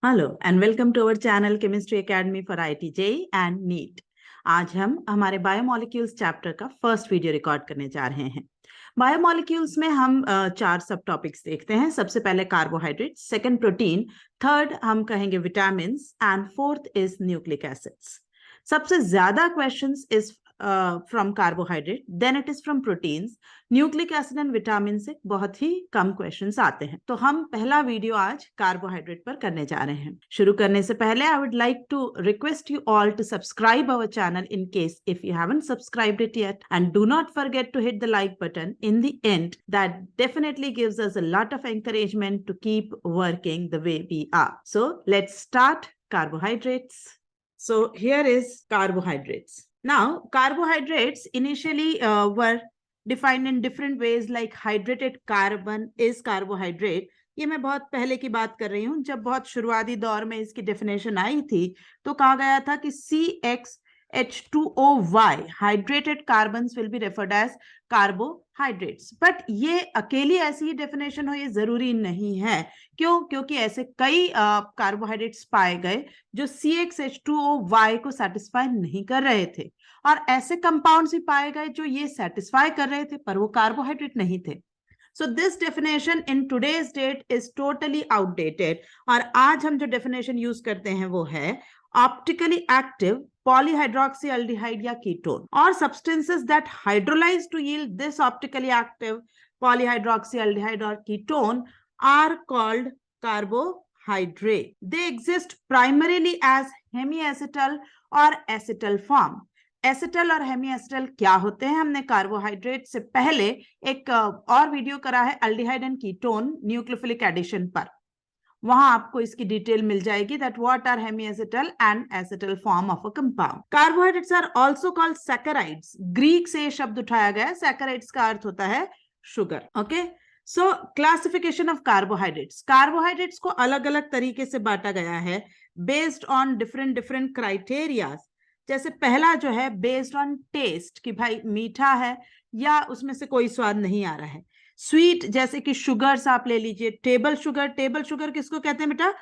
Hello and welcome to our channel chemistry academy for IIT JEE and NEET. आज हम हमारे biomolecules chapter का first video record करने जा रहे हैं। बायोमोलिक्यूल्स में हम चार सब टॉपिक्स देखते हैं। सबसे पहले कार्बोहाइड्रेट, सेकंड प्रोटीन, थर्ड हम कहेंगे vitamin and fourth is nucleic acids. सबसे ज्यादा questions is from carbohydrate, then it is from proteins. Nucleic acid and vitamin से बहुत ही कम क्वेश्चंस आते हैं। तो हम पहला वीडियो आज कार्बोहाइड्रेट पर करने जा रहे हैं। शुरू करने से पहले I would like to request you all to subscribe our channel in case if you haven't subscribed it yet, and do not forget to hit the like button in the end. That definitely gives us a lot of encouragement to keep working the way we are. So let's start carbohydrates. So here is carbohydrates. Now, carbohydrates initially were defined in different ways, like hydrated carbon is carbohydrate. ये मैं बहुत पहले की बात कर रही हूँ, जब बहुत शुरुआती दौर में इसकी डेफिनेशन आई थी तो कहा गया था कि CxH2OY hydrated carbons will be referred as carbohydrates. But ये अकेली ऐसी ही डेफिनेशन हो ये जरूरी नहीं है। क्यों? क्योंकि ऐसे कई कार्बोहाइड्रेट्स पाए गए जो CxH2OY को सेटिस्फाई नहीं कर रहे थे, और ऐसे कंपाउंड्स भी पाए गए जो ये सेटिस्फाई कर रहे थे पर वो कार्बोहाइड्रेट नहीं थे। So this definition in today's date is totally outdated. और आज हम जो definition यूज करते हैं वो है optically active polyhydroxyaldehyde या ketone, or substances that hydrolyze to yield this optically active polyhydroxyaldehyde or ketone are called carbohydrate. They exist primarily as hemiacetal or acetal form. Acetal और हेमी एसिटल क्या होते हैं, हमने कार्बोहाइड्रेट से पहले एक और वीडियो करा है aldehyde and ketone nucleophilic addition पर। वहां आपको इसकी डिटेल मिल जाएगी that what are hemiacetal and acetal form of a compound. Carbohydrates are also called saccharides. Greek से ये शब्द उठाया गया है। सैकराइड्स का अर्थ होता है sugar. Okay, so classification of carbohydrates. Carbohydrates को अलग अलग तरीके से बांटा गया है based on different different criteria. जैसे पहला जो है बेस्ड ऑन टेस्ट, कि भाई मीठा है या उसमें से कोई स्वाद नहीं आ रहा है। स्वीट, जैसे कि शुगर्स आप ले लीजिए, टेबल शुगर। टेबल शुगर किसको कहते हैं बेटा?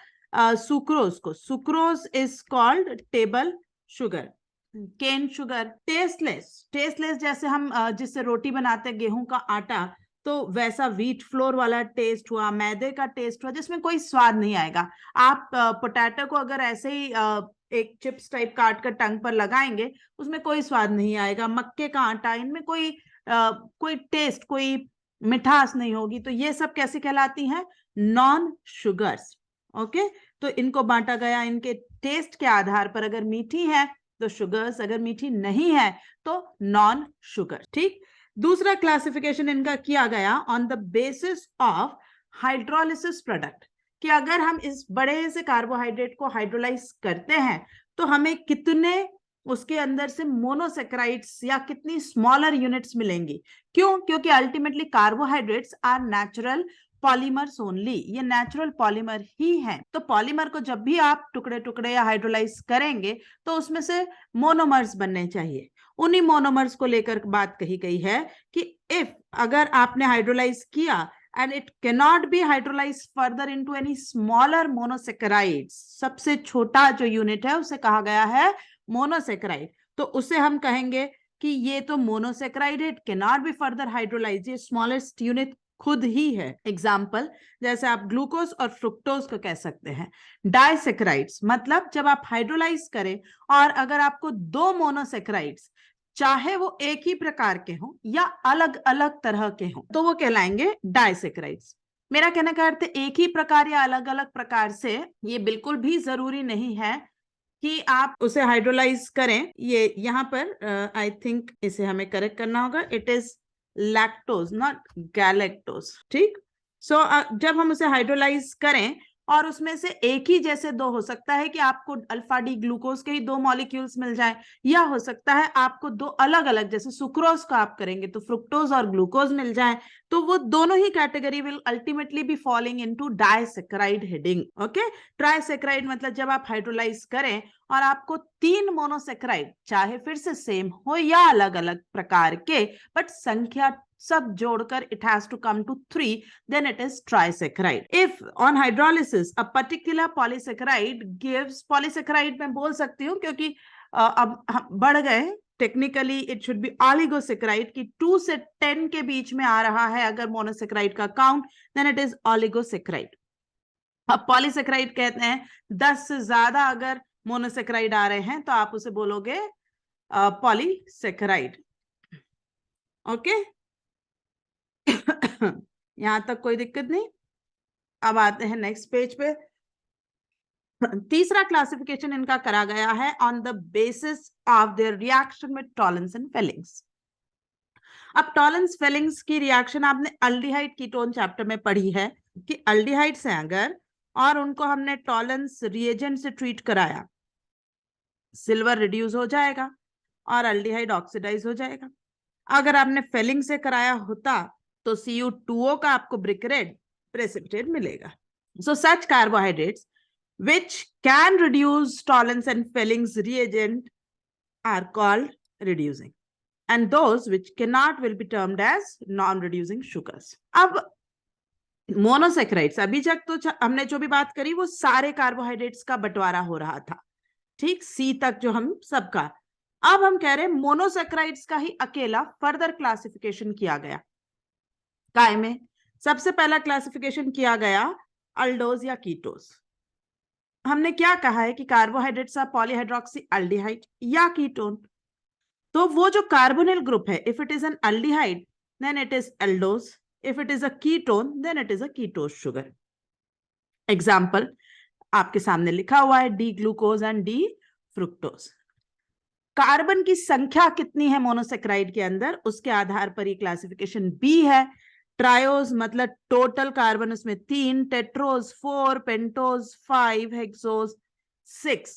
सुक्रोज को। Sucrose is called table sugar. Cane sugar. Tasteless, tasteless जैसे हम जिससे रोटी बनाते हैं गेहूं का आटा, तो वैसा व्हीट फ्लोर वाला टेस्ट हुआ, मैदे का टेस्ट हुआ जिसमें कोई स्वाद नहीं आएगा। आप पोटैटो को अगर ऐसे ही एक चिप्स टाइप काट कर टंग पर लगाएंगे उसमें कोई स्वाद नहीं आएगा। मक्के का आटा, इनमें कोई टेस्ट, कोई मिठास नहीं होगी। तो ये सब कैसे कहलाती हैं? Non sugars. ओके, तो इनको बांटा गया इनके टेस्ट के आधार पर। अगर मीठी है तो शुगर्स, अगर मीठी नहीं है तो नॉन शुगर। ठीक। दूसरा क्लासिफिकेशन इनका किया गया on the basis of hydrolysis product, कि अगर हम इस बड़े से कार्बोहाइड्रेट को हाइड्रोलाइज करते हैं तो हमें कितने उसके अंदर से मोनोसेक्राइड्स या कितनी स्मॉलर यूनिट्स मिलेंगी। क्यों? क्योंकि ultimately carbohydrates are natural polymers only. ये नेचुरल पॉलीमर ही हैं। तो पॉलीमर को जब भी आप टुकड़े टुकड़े या हाइड्रोलाइज करेंगे तो उसमें से मोनोमर्स बनने चाहिए। उन्हीं मोनोमर्स को लेकर बात कही गई है कि इफ अगर आपने हाइड्रोलाइज किया and it cannot be hydrolyzed further into any smaller monosaccharides, सबसे छोटा जो यूनिट है उसे कहा गया है मोनोसेक्राइड, तो उसे हम कहेंगे कि ये तो मोनोसेक्राइड है, cannot be further hydrolyzed। ये स्मॉलेस्ट यूनिट खुद ही है। एग्जाम्पल, जैसे आप ग्लूकोज और फ्रुक्टोज को कह सकते हैं। डाइसेक्राइड्स मतलब जब आप हाइड्रोलाइज करें और अगर आपको दो मोनोसेक्राइड्स, चाहे वो एक ही प्रकार के हों या अलग अलग तरह के हों, तो वो कहलाएंगे डाइसेक्राइड्स। मेरा कहने का अर्थ एक ही प्रकार या अलग अलग प्रकार से, ये बिल्कुल भी जरूरी नहीं है कि आप उसे हाइड्रोलाइज करें। ये यहाँ पर आई थिंक इसे हमें करेक्ट करना होगा। It is lactose not galactose. ठीक। सो जब हम उसे हाइड्रोलाइज करें और उसमें से एक ही जैसे दो, हो सकता है कि आपको अल्फा डी ग्लूकोज के ही दो मॉलिक्यूल्स मिल जाए, या हो सकता है आपको दो अलग अलग, जैसे सुक्रोज का आप करेंगे तो फ्रुक्टोज और ग्लूकोज मिल जाए, तो वो दोनों ही category will ultimately be falling into disaccharide heading. Okay, trisaccharide मतलब जब आप हाइड्रोलाइज करें और आपको तीन मोनोसेक्राइड, चाहे फिर से सेम हो या अलग अलग प्रकार के, बट संख्या सब जोड़कर it has to come to 3, then it is trisaccharide. If on hydrolysis a particular polysaccharide gives, polysaccharide मैं बोल सकती हूँ क्योंकि अब हम बढ़ गए, technically it should be oligosaccharide की 2 से 10 के बीच में आ रहा है अगर मोनोसेक्राइड का count, then it is oligosaccharide. अब पॉलीसेक्राइड कहते हैं 10 से ज्यादा अगर मोनोसेक्राइड आ रहे हैं तो आप उसे बोलोगे पॉलीसेक्राइड. ओके, यहां तक कोई दिक्कत नहीं. अब आते हैं नेक्स्ट पेज पे. तीसरा क्लासिफिकेशन इनका करा गया है on the basis of their reaction with Tollens and Fehling's. अब टॉलेंस फेलिंग्स की रिएक्शन आपने अल्डिहाइड कीटोन चैप्टर में पढ़ी है कि अल्डिहाइड से अगर और उनको हमने टॉलेंस रिएजेंट से ट्रीट कराया, सिल्वर रिड्यूस हो जाएगा और अल्डिहाइड ऑक्सीडाइज हो जाएगा. अगर आपने फेलिंग से कराया होता तो Cu2O का आपको ब्रिक रेड प्रेसिपिटेट मिलेगा. सो सच carbohydrates which can reduce tolerance and Felling's reagent are called reducing, and those which cannot will be termed as non-reducing sugars. अब मोनोसेक्राइड्स, अभी तक तो हमने जो भी बात करी वो सारे कार्बोहाइड्रेट्स का बंटवारा हो रहा था, ठीक, सी तक जो हम सबका. अब हम कह रहे हैं मोनोसेक्राइड्स का ही अकेला फर्दर क्लासिफिकेशन किया गया. काय में सबसे पहला क्लासिफिकेशन किया गया अल्डोज या कीटोस. हमने क्या कहा है कि कार्बोहाइड्रेट्स आर पॉलीहाइड्रोक्सी अल्डिहाइड या कीटोन. तो वो जो कार्बोनिल ग्रुप है, if it is an aldehyde then it is aldose, if it is a ketone then it is a ketose sugar. Example आपके सामने लिखा हुआ है, D glucose and D fructose. Carbon की संख्या कितनी है मोनोसेक्राइड के अंदर, उसके आधार पर ये क्लासिफिकेशन बी है. ट्रायोज मतलब टोटल कार्बन उसमें 3, टेट्रोज 4, पेंटोज 5, हेक्सोज 6.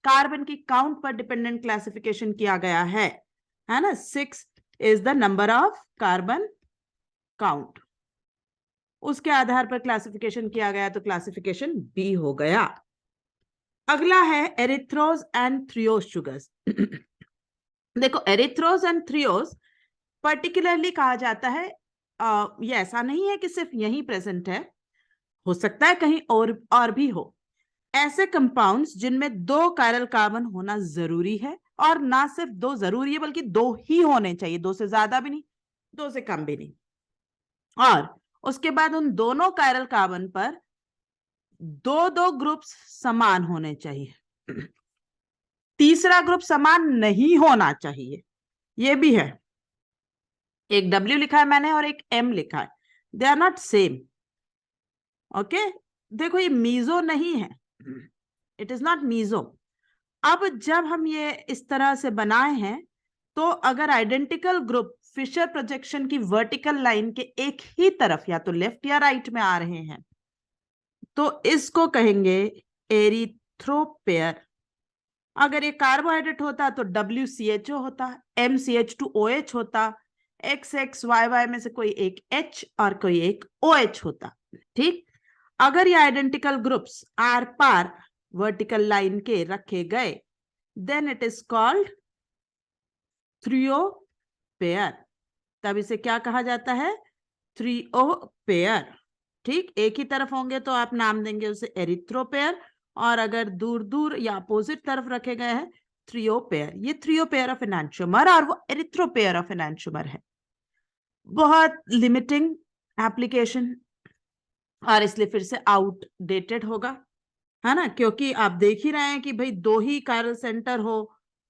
कार्बन की काउंट पर डिपेंडेंट क्लासिफिकेशन किया गया है ना. 6 is the number of carbon count, उसके आधार पर क्लासिफिकेशन किया गया तो क्लासिफिकेशन बी हो गया. अगला है एरिथ्रोज एंड थ्रियोज शुगर्स. देखो एरिथ्रोज एंड थ्रियोज पर्टिकुलरली कहा जाता है, ये ऐसा नहीं है कि सिर्फ यहीं प्रेजेंट है, हो सकता है कहीं और भी हो. ऐसे कंपाउंड्स जिनमें 2 कायरल कार्बन होना जरूरी है, और ना सिर्फ 2 जरूरी है बल्कि 2 ही होने चाहिए, 2 से ज्यादा भी नहीं, 2 से कम भी नहीं. और उसके बाद उन दोनों कायरल कार्बन पर 2 ग्रुप्स समान होने चाहिए. तीसरा ग्रुप समान नहीं होना चाहिए, ये भी है. एक W लिखा है मैंने और एक M लिखा है, they are not same. Okay, देखो ये मीजो नहीं है, इट इज नॉट मीजो. अब जब हम ये इस तरह से बनाए हैं तो अगर आइडेंटिकल ग्रुप फिशर प्रोजेक्शन की वर्टिकल लाइन के एक ही तरफ या तो लेफ्ट या राइट में आ रहे हैं तो इसको कहेंगे एरिथ्रोपेयर. अगर ये कार्बोहाइड्रेट होता तो WCHO होता, MCH2OH होता, XXYY में से कोई एक H और कोई एक OH होता. ठीक, अगर ये आइडेंटिकल ग्रुप्स आर पार वर्टिकल लाइन के रखे गए then it is called threo pair. तब इसे क्या कहा जाता है, थ्रियोपेयर. ठीक, एक ही तरफ होंगे तो आप नाम देंगे उसे एरिथ्रोपेयर, और अगर दूर दूर या अपोजिट तरफ रखे गए हैं थ्रियोपेयर. ये थ्रियोपेयर ऑफ एनांटियोमर और वो एरिथ्रोपेयर ऑफ एनांटियोमर है. बहुत लिमिटिंग एप्लीकेशन और इसलिए फिर से आउटडेटेड होगा, है ना, क्योंकि आप देख ही रहे हैं कि भाई 2 ही कायरल सेंटर हो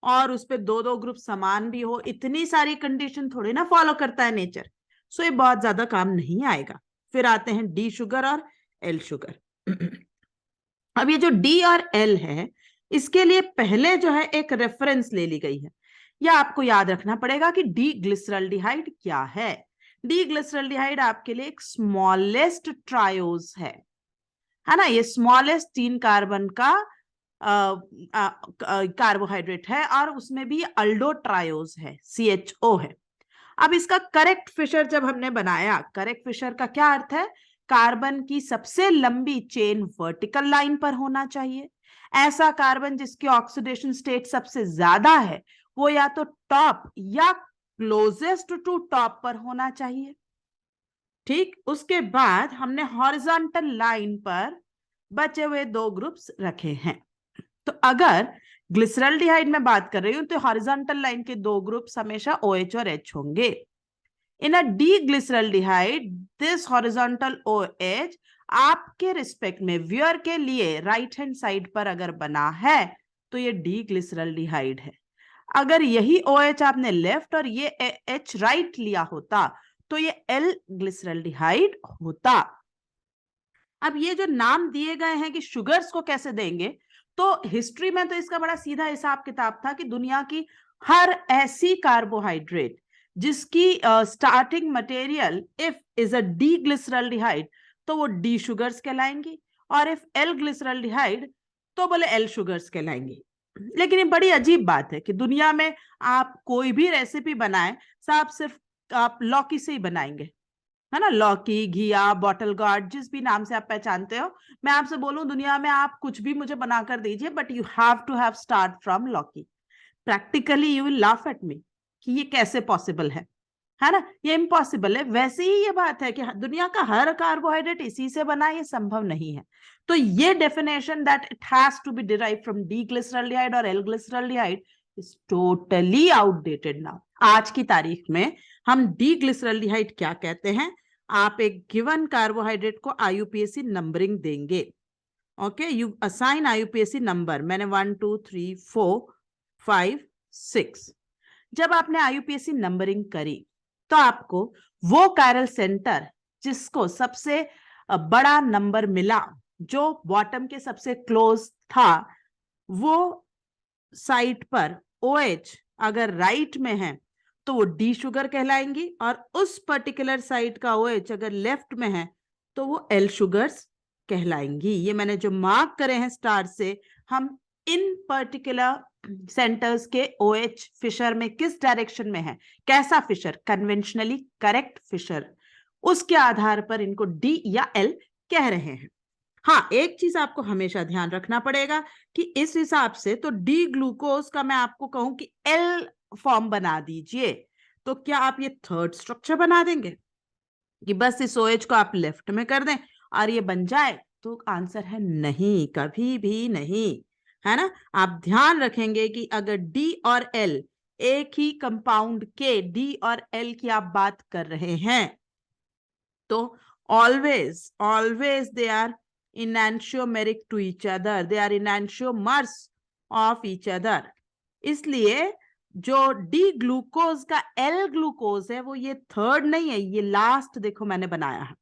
और उस पे 2 ग्रुप समान भी हो, इतनी सारी कंडीशन थोड़ी ना फॉलो करता है नेचर. सो ये बहुत ज्यादा काम नहीं आएगा. फिर आते हैं डी शुगर और एल शुगर. अब ये जो डी और एल है इसके लिए पहले जो है एक रेफरेंस ले ली गई है. या आपको याद रखना पड़ेगा कि डी ग्लिसरल्डिहाइड क्या है. डी ग्लिसरल्डिहाइड आपके लिए एक स्मॉलेस्ट ट्रायोज है ना. ये स्मॉलेस्ट 3 कार्बन का कार्बोहाइड्रेट है और उसमें भी अल्डो ट्रायोज है, CHO है. अब इसका करेक्ट फिशर जब हमने बनाया, करेक्ट फिशर का क्या अर्थ है, कार्बन की सबसे लंबी चेन वर्टिकल लाइन पर होना चाहिए. ऐसा कार्बन जिसकी ऑक्सीडेशन स्टेट सबसे ज्यादा है वो या तो टॉप या क्लोजेस्ट टू टॉप पर होना चाहिए। ठीक, उसके बाद हमने हॉरिजॉन्टल लाइन पर बचे हुए दो ग्रुप्स रखे हैं। तो अगर ग्लिसरल्डिहाइड में बात कर रही हूं तो हॉरिजॉन्टल लाइन के दो ग्रुप्स हमेशा OH और H होंगे। इन अ डीग्लिसरल्डिहाइड दिस हॉरिजॉन्टल OH आपके रिस्पेक्ट में वियर के लिए राइट हैंड साइड पर अगर बना है तो ये डीग्लिसरल्डिहाइड है। अगर यही OH आपने लेफ्ट और ये H राइट लिया होता तो ये L ग्लिसरल्डिहाइड होता। अब ये जो नाम दिए गए हैं कि शुगर्स को कैसे देंगे, तो हिस्ट्री में तो इसका बड़ा सीधा हिसाब किताब था कि दुनिया की हर ऐसी कार्बोहाइड्रेट जिसकी starting material if is a D glyceraldehyde तो वो डी शुगर्स कहलाएंगी, और इफ एल ग्लिसरल्डिहाइड तो बोले एल शुगर्स कहलाएंगी। लेकिन ये बड़ी अजीब बात है कि दुनिया में आप कोई भी रेसिपी बनाएं, साहब सिर्फ आप लौकी से ही बनाएंगे, है ना, लौकी, घिया, बॉटल गार्ड, जिस भी नाम से आप पहचानते हो। मैं आपसे बोलूं दुनिया में आप कुछ भी मुझे बनाकर दीजिए, but you have to have start from लौकी। Practically you will laugh at me कि ये कैसे पॉसिबल है ना, ये इम्पॉसिबल है। वैसे ही ये बात है कि दुनिया का हर कार्बोहाइड्रेट इसी से बना, ये संभव नहीं है। तो ये definition that it has to be derived from D glyceraldehyde और L glyceraldehyde is totally outdated now. आज की तारीख में हम डी ग्लिसरल्डिहाइड क्या कहते हैं, आप एक गिवन कार्बोहाइड्रेट को IUPAC नंबरिंग देंगे। Okay, you assign IUPAC number, मैंने 1 2 3 4 5 6। जब आपने IUPAC नंबरिंग करी तो आपको वो कायरल सेंटर जिसको सबसे बड़ा नंबर मिला, जो बॉटम के सबसे क्लोज था, वो साइट पर OH अगर राइट में है तो वो डी शुगर कहलाएंगी, और उस पर्टिकुलर साइट का OH अगर लेफ्ट में है तो वो एल शुगर्स कहलाएंगी। ये मैंने जो मार्क करे हैं स्टार से, हम इन पर्टिकुलर सेंटर्स के OH फिशर में किस डायरेक्शन में है, कैसा फिशर, कन्वेंशनली करेक्ट फिशर, उसके आधार पर इनको डी या एल कह रहे हैं। हाँ, एक चीज आपको हमेशा ध्यान रखना पड़ेगा कि इस हिसाब से तो डी ग्लूकोज का मैं आपको कहूं कि एल फॉर्म बना दीजिए, तो क्या आप ये थर्ड स्ट्रक्चर बना देंगे कि बस इस OH को आप लेफ्ट में कर दें और ये बन जाए? तो आंसर है नहीं, कभी भी नहीं, है ना। आप ध्यान रखेंगे कि अगर डी और एल एक ही कंपाउंड के डी और एल की आप बात कर रहे हैं तो always always they are enantiomeric to each other, they are enantiomers of each other। इसलिए जो डी ग्लूकोज का एल ग्लूकोज है वो ये थर्ड नहीं है, ये लास्ट देखो मैंने बनाया है।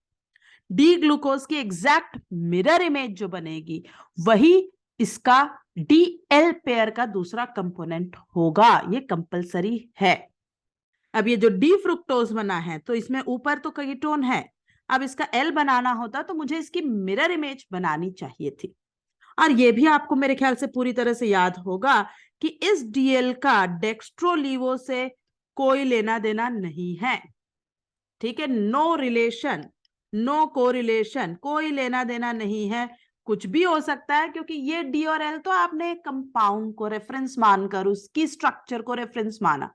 डी ग्लूकोज की एग्जैक्ट मिरर इमेज जो बनेगी वही इसका डी एल पेयर का दूसरा कंपोनेंट होगा, ये कंपलसरी है। अब ये जो डी फ्रुक्टोज बना है तो इसमें ऊपर तो कीटोन है, अब इसका एल बनाना होता तो मुझे इसकी मिरर इमेज बनानी चाहिए थी। और ये भी आपको मेरे ख्याल से पूरी तरह से याद होगा कि इस डीएल का डेक्स्ट्रोलीवो से कोई लेना देना नहीं है, ठीक है, नो रिलेशन, नो कोरिलेशन, कोई लेना देना नहीं है। कुछ भी हो सकता है क्योंकि ये डी और एल तो आपने कंपाउंड को रेफरेंस मानकर उसकी स्ट्रक्चर को रेफरेंस माना,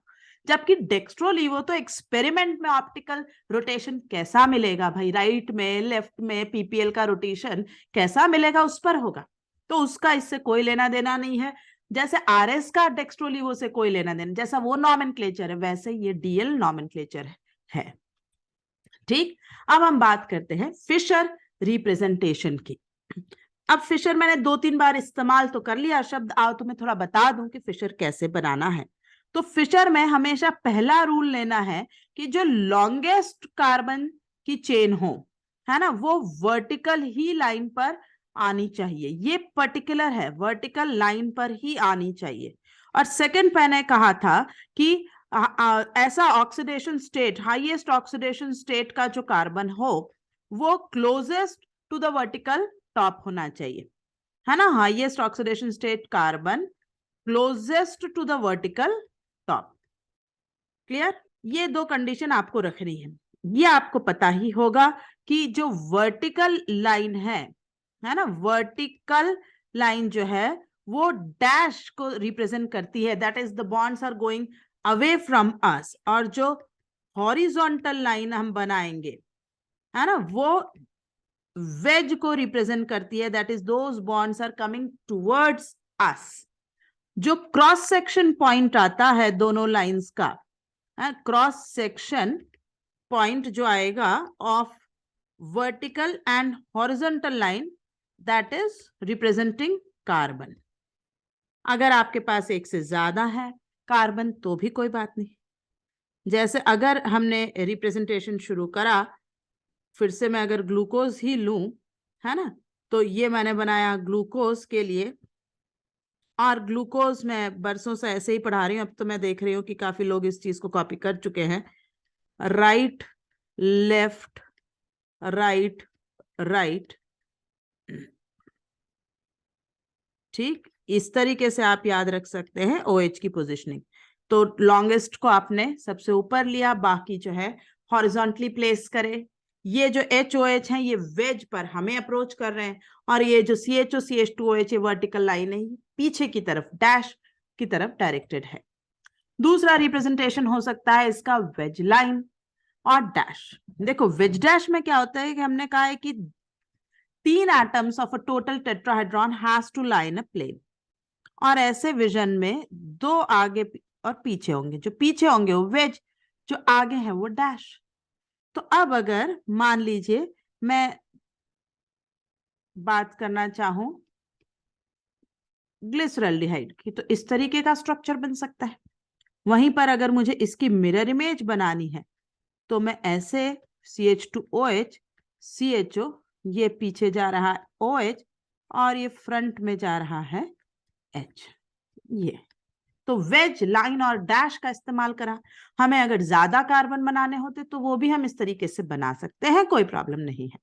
जबकि डेक्स्ट्रोलीवो तो एक्सपेरिमेंट में ऑप्टिकल रोटेशन कैसा मिलेगा भाई, राइट में लेफ्ट में पीपीएल का रोटेशन कैसा मिलेगा उस पर होगा, तो उसका इससे कोई लेना देना नहीं है। जैसे आरएस का डेक्स्ट्रोलीवो से कोई लेना देना, जैसा वो नॉमेनक्लेचर है वैसे ये डीएल नॉमेनक्लेचर है। ठीक, अब हम बात करते हैं फिशर रिप्रेजेंटेशन की। अब फिशर मैंने 2-3 बार इस्तेमाल तो कर लिया शब्द, आओ तुम्हें थोड़ा बता दूं कि फिशर कैसे बनाना है। तो फिशर में हमेशा पहला रूल लेना है कि जो लॉन्गेस्ट कार्बन की चेन हो, है ना, वो वर्टिकल ही लाइन पर आनी चाहिए, ये पर्टिकुलर है, वर्टिकल लाइन पर ही आनी चाहिए। और सेकंड मैंने कहा था कि ऐसा oxidation state, highest oxidation state का जो कार्बन हो वो closest to the vertical top होना चाहिए, है ना, highest oxidation state carbon closest to the vertical top. Clear, ये दो कंडीशन आपको रखनी है। ये आपको पता ही होगा कि जो वर्टिकल लाइन है ना, वर्टिकल लाइन जो है वो डैश को रिप्रेजेंट करती है, that is the bonds are going away from us, और जो हॉरिजॉन्टल लाइन हम बनाएंगे, है ना, वो वेज को रिप्रेजेंट करती है, that is those bonds are coming towards us. जो क्रॉस सेक्शन पॉइंट आता है दोनों लाइंस का, क्रॉस सेक्शन पॉइंट जो आएगा of vertical and horizontal line, that is representing carbon. अगर आपके पास एक से ज्यादा है कार्बन तो भी कोई बात नहीं। जैसे अगर हमने रिप्रेजेंटेशन शुरू करा, फिर से मैं अगर ग्लूकोज ही लूं, है ना, तो ये मैंने बनाया ग्लूकोज के लिए, और ग्लूकोज मैं बरसों से ऐसे ही पढ़ा रही हूँ, अब तो मैं देख रही हूँ कि काफी लोग इस चीज को कॉपी कर चुके हैं। राइट लेफ्ट राइट राइट, ठीक, इस तरीके से आप याद रख सकते हैं OH की पोजिशनिंग। तो लॉन्गेस्ट को आपने सबसे ऊपर लिया, बाकी जो है हॉरिजॉन्टली प्लेस करे। ये जो HOH है ये वेज पर हमें अप्रोच कर रहे हैं, और ये जो CHO CH2OH ये वर्टिकल लाइन है पीछे की तरफ डैश की तरफ डायरेक्टेड है। दूसरा रिप्रेजेंटेशन हो सकता है इसका वेज लाइन और डैश। देखो वेज डैश में क्या होता है कि हमने कहा है कि 3 atoms of a total tetrahedron has to lie in a plane, और ऐसे विजन में 2 आगे और पीछे होंगे, जो पीछे होंगे वो वेज, जो आगे है वो डैश। तो अब अगर मान लीजिए मैं बात करना चाहूं ग्लिसरॉल्डिहाइड की, तो इस तरीके का स्ट्रक्चर बन सकता है। वहीं पर अगर मुझे इसकी मिरर इमेज बनानी है तो मैं ऐसे CH2OH CHO, ये पीछे जा रहा है OH और ये फ्रंट में जा रहा है H, ये तो वेज लाइन और डैश का इस्तेमाल करा। हमें अगर ज्यादा कार्बन बनाने होते तो वो भी हम इस तरीके से बना सकते हैं, कोई प्रॉब्लम नहीं है।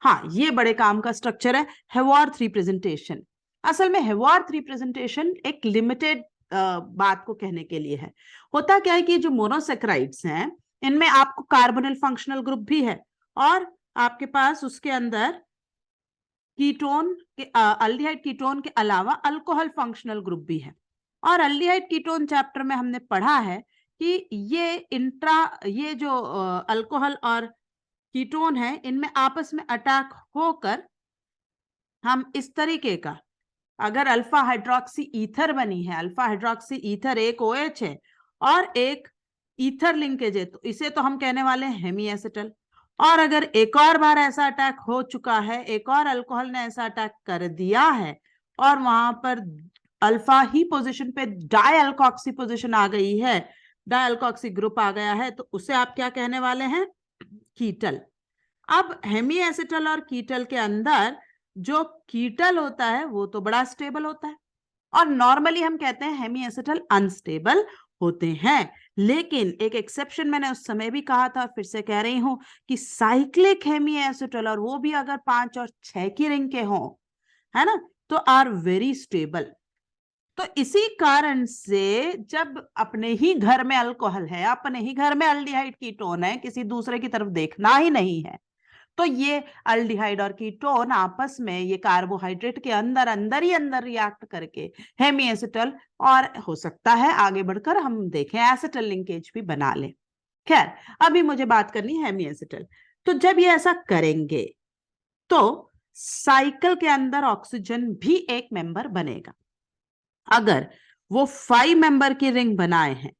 हाँ, ये बड़े काम का स्ट्रक्चर है हेवार्थ रिप्रेजेंटेशन। असल में हेवार्थ रिप्रेजेंटेशन एक लिमिटेड बात को कहने के लिए है। होता क्या है कि जो मोनोसेक्राइड्स हैं इनमें आपको कार्बोनिल फंक्शनल ग्रुप भी है, और आपके पास उसके अंदर कीटोन के अल्डिहाइड कीटोन के अलावा अल्कोहल फंक्शनल ग्रुप भी है। और अल्डिहाइड कीटोन चैप्टर में हमने पढ़ा है कि ये जो अल्कोहल और कीटोन है इनमें आपस में अटैक होकर हम इस तरीके का, अगर अल्फा हाइड्रोक्सी ईथर बनी है, अल्फा हाइड्रोक्सी ईथर एक OH है और एक ईथर लिंकेज है, तो इसे तो हम कहने वाले हैं हेमी एसिटल। और अगर एक और बार ऐसा अटैक हो चुका है, एक और अल्कोहल ने ऐसा अटैक कर दिया है और वहां पर अल्फा ही पोजीशन पे डाई अल्कोक्सी पोजीशन आ गई है, डाई अल्कोक्सी ग्रुप आ गया है, तो उसे आप क्या कहने वाले हैं, कीटल। अब हेमी एसिटल और कीटल के अंदर जो कीटल होता है वो तो बड़ा स्टेबल होता है, और नॉर्मली हम कहते हैं हेमी एसिटल अनस्टेबल होते हैं। लेकिन एक एक्सेप्शन मैंने उस समय भी कहा था, फिर से कह रही हूं कि साइक्लिक हेमी एसिटल, और वो भी अगर 5 और 6 की रिंग के हों, है ना, तो आर वेरी स्टेबल। तो इसी कारण से जब अपने ही घर में अल्कोहल है, अपने ही घर में अल्डिहाइड कीटोन है, किसी दूसरे की तरफ देखना ही नहीं है, तो ये अल्डिहाइड और कीटोन आपस में ये कार्बोहाइड्रेट के अंदर अंदर ही अंदर रिएक्ट करके हेमी एसिटल, और हो सकता है आगे बढ़कर हम देखें एसिटल लिंकेज भी बना लें। खैर, अभी मुझे बात करनी है हेमी एसिटल। तो जब ये ऐसा करेंगे तो साइकिल के अंदर ऑक्सीजन भी एक मेंबर बनेगा। अगर वो 5 मेंबर की रिंग बनाए हैं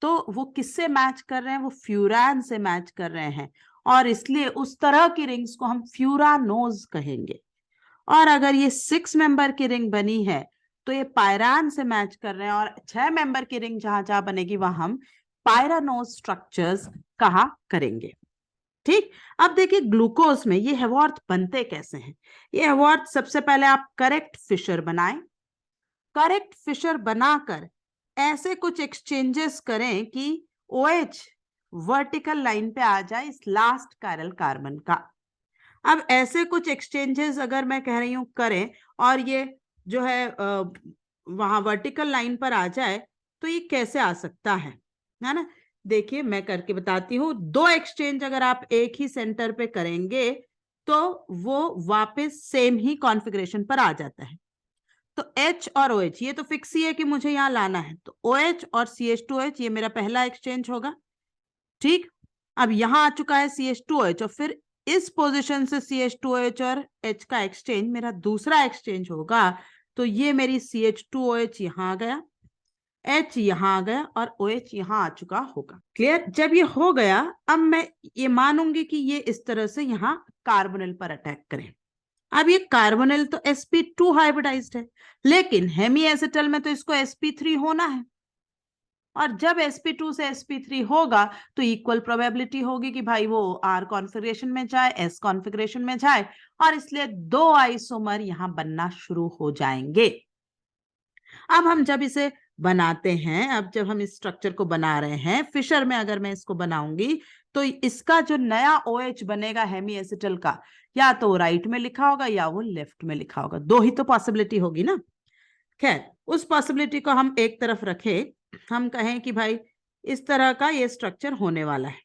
तो वो किससे मैच कर रहे हैं, वो फ्यूरान से मैच कर रहे हैं, और इसलिए उस तरह की रिंग्स को हम फ्यूरानोज कहेंगे। और अगर ये 6 मेंबर की रिंग बनी है तो ये पायरान से मैच कर रहे हैं, और 6 मेंबर की रिंग जहां जहां बनेगी वहां हम पायरानोज स्ट्रक्चर्स कहा करेंगे। ठीक, अब देखिए ग्लूकोज में ये हेवार्थ बनते कैसे हैं। ये हेवार्थ सबसे पहले आप करेक्ट फिशर बनाएं, करेक्ट फिशर बनाकर ऐसे कुछ एक्सचेंजेस करें कि OH वर्टिकल लाइन पे आ जाए इस लास्ट कायरल कार्बन का। अब ऐसे कुछ एक्सचेंजेस अगर मैं कह रही हूं करें और ये जो है वहां वर्टिकल लाइन पर आ जाए, तो ये कैसे आ सकता है ना। देखिए मैं करके बताती हूँ। 2 एक्सचेंज अगर आप एक ही सेंटर पे करेंगे तो वो वापस सेम ही कॉन्फ़िगरेशन पर आ जाता है। तो H और OH ये तो फिक्स ही है कि मुझे यहाँ लाना है, तो OH और CH2OH ये मेरा पहला एक्सचेंज होगा। ठीक, अब यहाँ आ चुका है CH2OH और फिर इस पोजीशन से CH2OH और H का एक्सचेंज मेरा दूसरा एक्सचेंज होगा। तो ये मेरी CH2OH यहाँ आ गया, H यहाँ आ गया और OH यहाँ आ चुका होगा। क्लियर? जब ये हो गया, अब मैं ये मानूंगी कि ये इस तरह से यहाँ कार्बोनिल पर अटैक करें। अब ये कार्बोनिल तो sp2 हाइब्रिडाइज्ड है, लेकिन हेमी एसिटल में तो इसको sp3 होना है, और जब sp2 से sp3 होगा तो इक्वल प्रोबेबिलिटी होगी कि भाई वो R कॉन्फ़िगरेशन में जाए, S कॉन्फ़िगरेशन में जाए, और इसलिए दो आइसोमर यहां बनना शुरू हो जाएंगे। अब हम जब इसे बनाते हैं, अब जब हम इस स्ट्रक्चर को बना रहे हैं, फिशर में अगर मैं इसको बनाऊंगी तो इसका जो नया OH बनेगा हेमी एसिटल का, या तो राइट में लिखा होगा या वो लेफ्ट में लिखा होगा, दो ही तो पॉसिबिलिटी होगी ना। खैर, उस पॉसिबिलिटी को हम एक तरफ रखें, हम कहें कि भाई इस तरह का ये स्ट्रक्चर होने वाला है।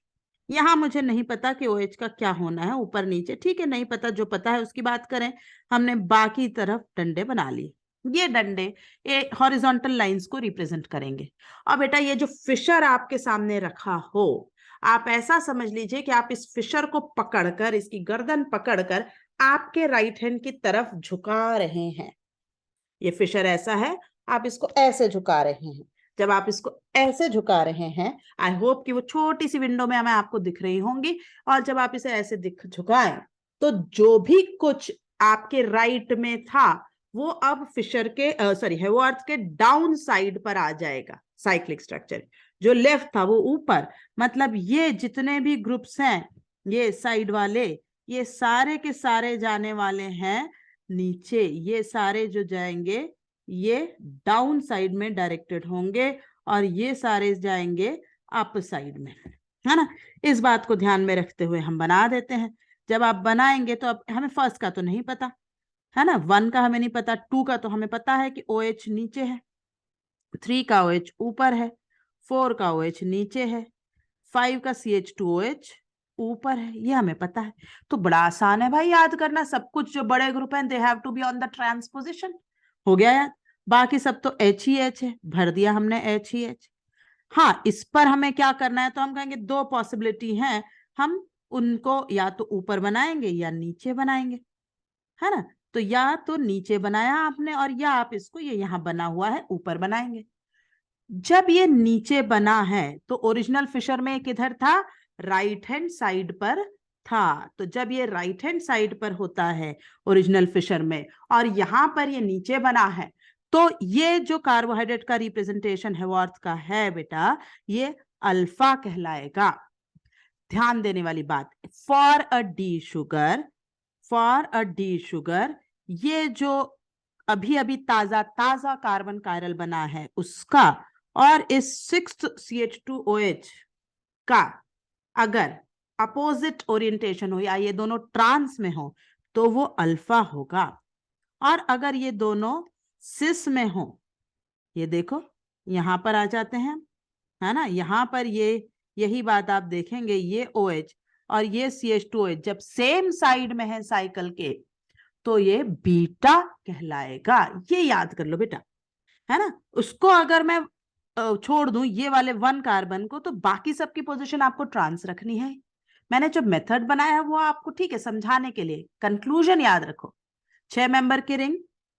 यहां मुझे नहीं पता कि OH का क्या होना है, ऊपर नीचे, ठीक है, नहीं पता, जो पता है उसकी बात करें। हमने बाकी तरफ डंडे बना लिए, ये डंडे ये हॉरिजॉन्टल लाइंस को रिप्रेजेंट करेंगे। और बेटा ये जो फिशर आपके सामने रखा हो, आप ऐसा समझ लीजिए कि आप इस फिशर को पकड़कर, इसकी गर्दन पकड़कर आपके राइट हैंड की तरफ झुका रहे हैं। ये फिशर ऐसा है, आप इसको ऐसे झुका रहे हैं। जब आप इसको ऐसे झुका रहे हैं, आई होप कि वो छोटी सी विंडो में मैं आपको दिख रही होंगी, और जब आप इसे ऐसे दिख झुकाएं तो जो भी कुछ आपके राइट में था वो अब फिशर के सॉरी हेवॉर्थ के डाउन साइड पर आ जाएगा। साइक्लिक स्ट्रक्चर जो लेफ्ट था वो ऊपर, मतलब ये जितने भी ग्रुप्स हैं, ये साइड वाले, ये सारे के सारे जाने वाले हैं नीचे, ये सारे जो जाएंगे ये डाउन साइड में डायरेक्टेड होंगे, और ये सारे जाएंगे अप साइड में, है ना। इस बात को ध्यान में रखते हुए हम बना देते हैं। जब आप बनाएंगे तो अब हमें फर्स्ट का तो नहीं पता, है ना, 1 का हमें नहीं पता, 2 का तो हमें पता है कि OH नीचे है, 3 का OH ऊपर है, 4 का OH नीचे है, 5 का CH2OH ऊपर है, ये हमें पता है। तो बड़ा आसान है भाई याद करना, सब कुछ जो बड़े ग्रुप हैं they have to be on the transposition. हो गया याद। बाकी सब तो H ही H है, भर दिया हमने H ही H। हाँ, इस पर हमें क्या करना है, तो हम कहेंगे दो पॉसिबिलिटी हैं, हम उनको या तो ऊपर बनाएंगे या नीचे बनाएंगे, है ना। तो या तो नीचे बनाया आपने, और या आप इसको ये यहां बना हुआ है ऊपर बनाएंगे। जब ये नीचे बना है तो ओरिजिनल फिशर में किधर था, राइट हैंड साइड पर था। तो जब ये राइट हैंड साइड पर होता है ओरिजिनल फिशर में, और यहां पर ये नीचे बना है, तो ये जो कार्बोहाइड्रेट का रिप्रेजेंटेशन है वर्थ का है बेटा, ये अल्फा कहलाएगा। ध्यान देने वाली बात, for a D sugar, for a D sugar, ये जो अभी अभी ताजा ताजा कार्बन कायरल बना है उसका, और इस 6th CH2OH का अगर अपोजिट ओरिएंटेशन हो, या ये दोनों ट्रांस में हो, तो वो अल्फा होगा। और अगर ये दोनों सिस में हो, ये देखो यहां पर आ जाते हैं, है ना, यहां पर ये यही बात आप देखेंगे, ये OH और ये CH2OH जब सेम साइड में है साइकिल के, तो ये बीटा कहलाएगा। ये याद कर लो बेटा, है ना। उसको अगर मैं छोड़ दूं ये वाले 1 कार्बन को, तो बाकी सबकी पोजीशन आपको ट्रांस रखनी है। मैंने जो मेथड बनाया है वो आपको ठीक है समझाने के लिए, कंक्लूजन याद रखो। 6 मेंबर की ring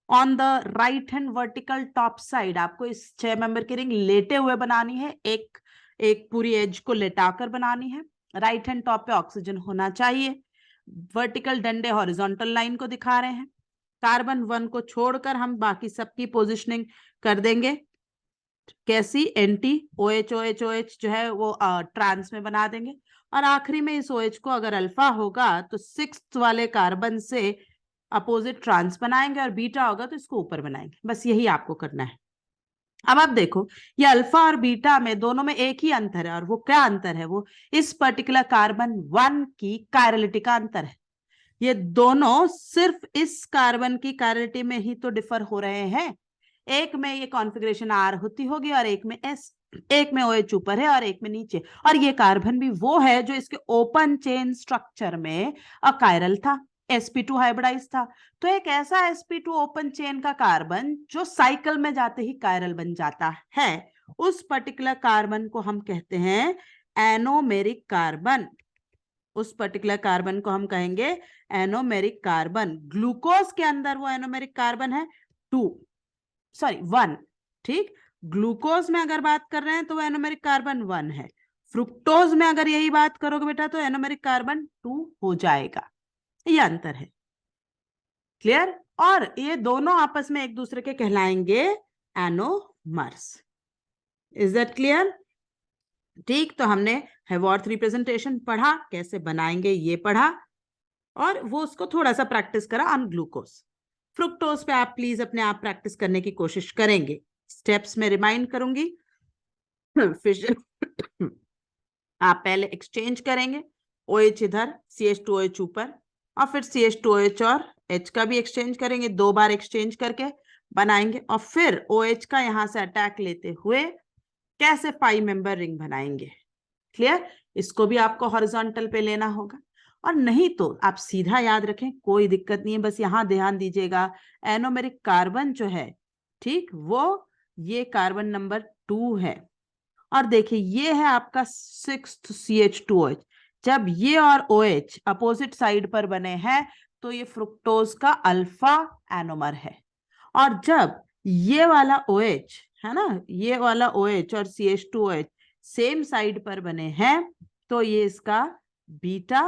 on the right hand vertical top side, आपको इस 6 मेंबर की रिंग लेटे हुए बनानी है, एक एक पूरी एज को लेटाकर बनानी है। राइट हैंड टॉप पे ऑक्सीजन होना चाहिए, वर्टिकल डंडे हॉरिजॉन्टल लाइन को दिखा रहे हैं। कार्बन 1 को छोड़कर हम बाकी सबकी पोजिशनिंग कर देंगे, कैसी, एंटी OH OH OH जो है वो ट्रांस में बना देंगे। और आखिरी में इस OH को अगर अल्फा होगा तो 6th वाले कार्बन से अपोजिट ट्रांस बनाएंगे, और बीटा होगा तो इसको ऊपर बनाएंगे। बस यही आपको करना है। अब आप देखो, ये अल्फा और बीटा में दोनों में एक ही अंतर है, और वो क्या अंतर है, वो इस पर्टिकुलर कार्बन 1 की कायरलिटी का अंतर है। ये दोनों सिर्फ इस कार्बन की कायरलिटी में ही तो डिफर हो रहे हैं। एक में ये कॉन्फ़िगरेशन R होती होगी और एक में S, एक में OH ऊपर है और एक में नीचे। और ये कार्बन भी वो है जो इसके ओपन चेन स्ट्रक्चर में अकायरल था, sp2 हाइब्रिडाइज था। तो एक ऐसा sp2 ओपन चेन का कार्बन जो साइकिल में जाते ही कायरल बन जाता है, उस पर्टिकुलर कार्बन को हम कहते हैं एनोमेरिक कार्बन। उस पर्टिकुलर कार्बन को हम कहेंगे एनोमेरिक कार्बन। ग्लूकोज के अंदर वो एनोमेरिक कार्बन है 1। ठीक, ग्लूकोज में अगर बात कर रहे हैं तो वो एनोमेरिक कार्बन 1 है। फ्रुक्टोज में अगर यही बात करोगे बेटा तो एनोमेरिक कार्बन 2 हो जाएगा। ये अंतर है। क्लियर? और ये दोनों आपस में एक दूसरे के कहलाएंगे एनोमर्स। Is that clear? ठीक, तो हमने हैवॉर्थ रिप्रेजेंटेशन पढ़ा, कैसे बनाएंगे ये पढ़ा, और वो उसको थोड़ा सा प्रैक्टिस करा ऑन ग्लूकोज। फ्रुक्टोज पे आप प्लीज अपने आप प्रैक्टिस करने की कोशिश करेंगे। स्टेप्स में रिमाइंड करूंगी। फिशन आप पहले एक्सचेंज करेंगे, OH इधर, CH2OH ऊपर, और फिर CH2OH और H का भी एक्सचेंज करेंगे। 2 बार एक्सचेंज करके बनाएंगे, और फिर OH का यहां से अटैक लेते हुए कैसे 5 मेंबर रिंग बनाएंगे। क्लियर? इसको भी आपको हॉरिजॉन्टल पे लेना होगा, और नहीं तो आप सीधा याद रखें, कोई दिक्कत नहीं है। बस यहां ध्यान दीजिएगा, एनोमेरिक कार्बन जो है, ठीक, वो ये कार्बन नंबर 2 है, और देखिए ये है आपका 6th CH2OH। जब ये और OH अपोजिट साइड पर बने हैं तो ये फ्रुक्टोज का अल्फा एनोमर है, और जब ये वाला OH है ना, ये वाला OH और CH2OH सेम साइड पर बने हैं तो ये इसका बीटा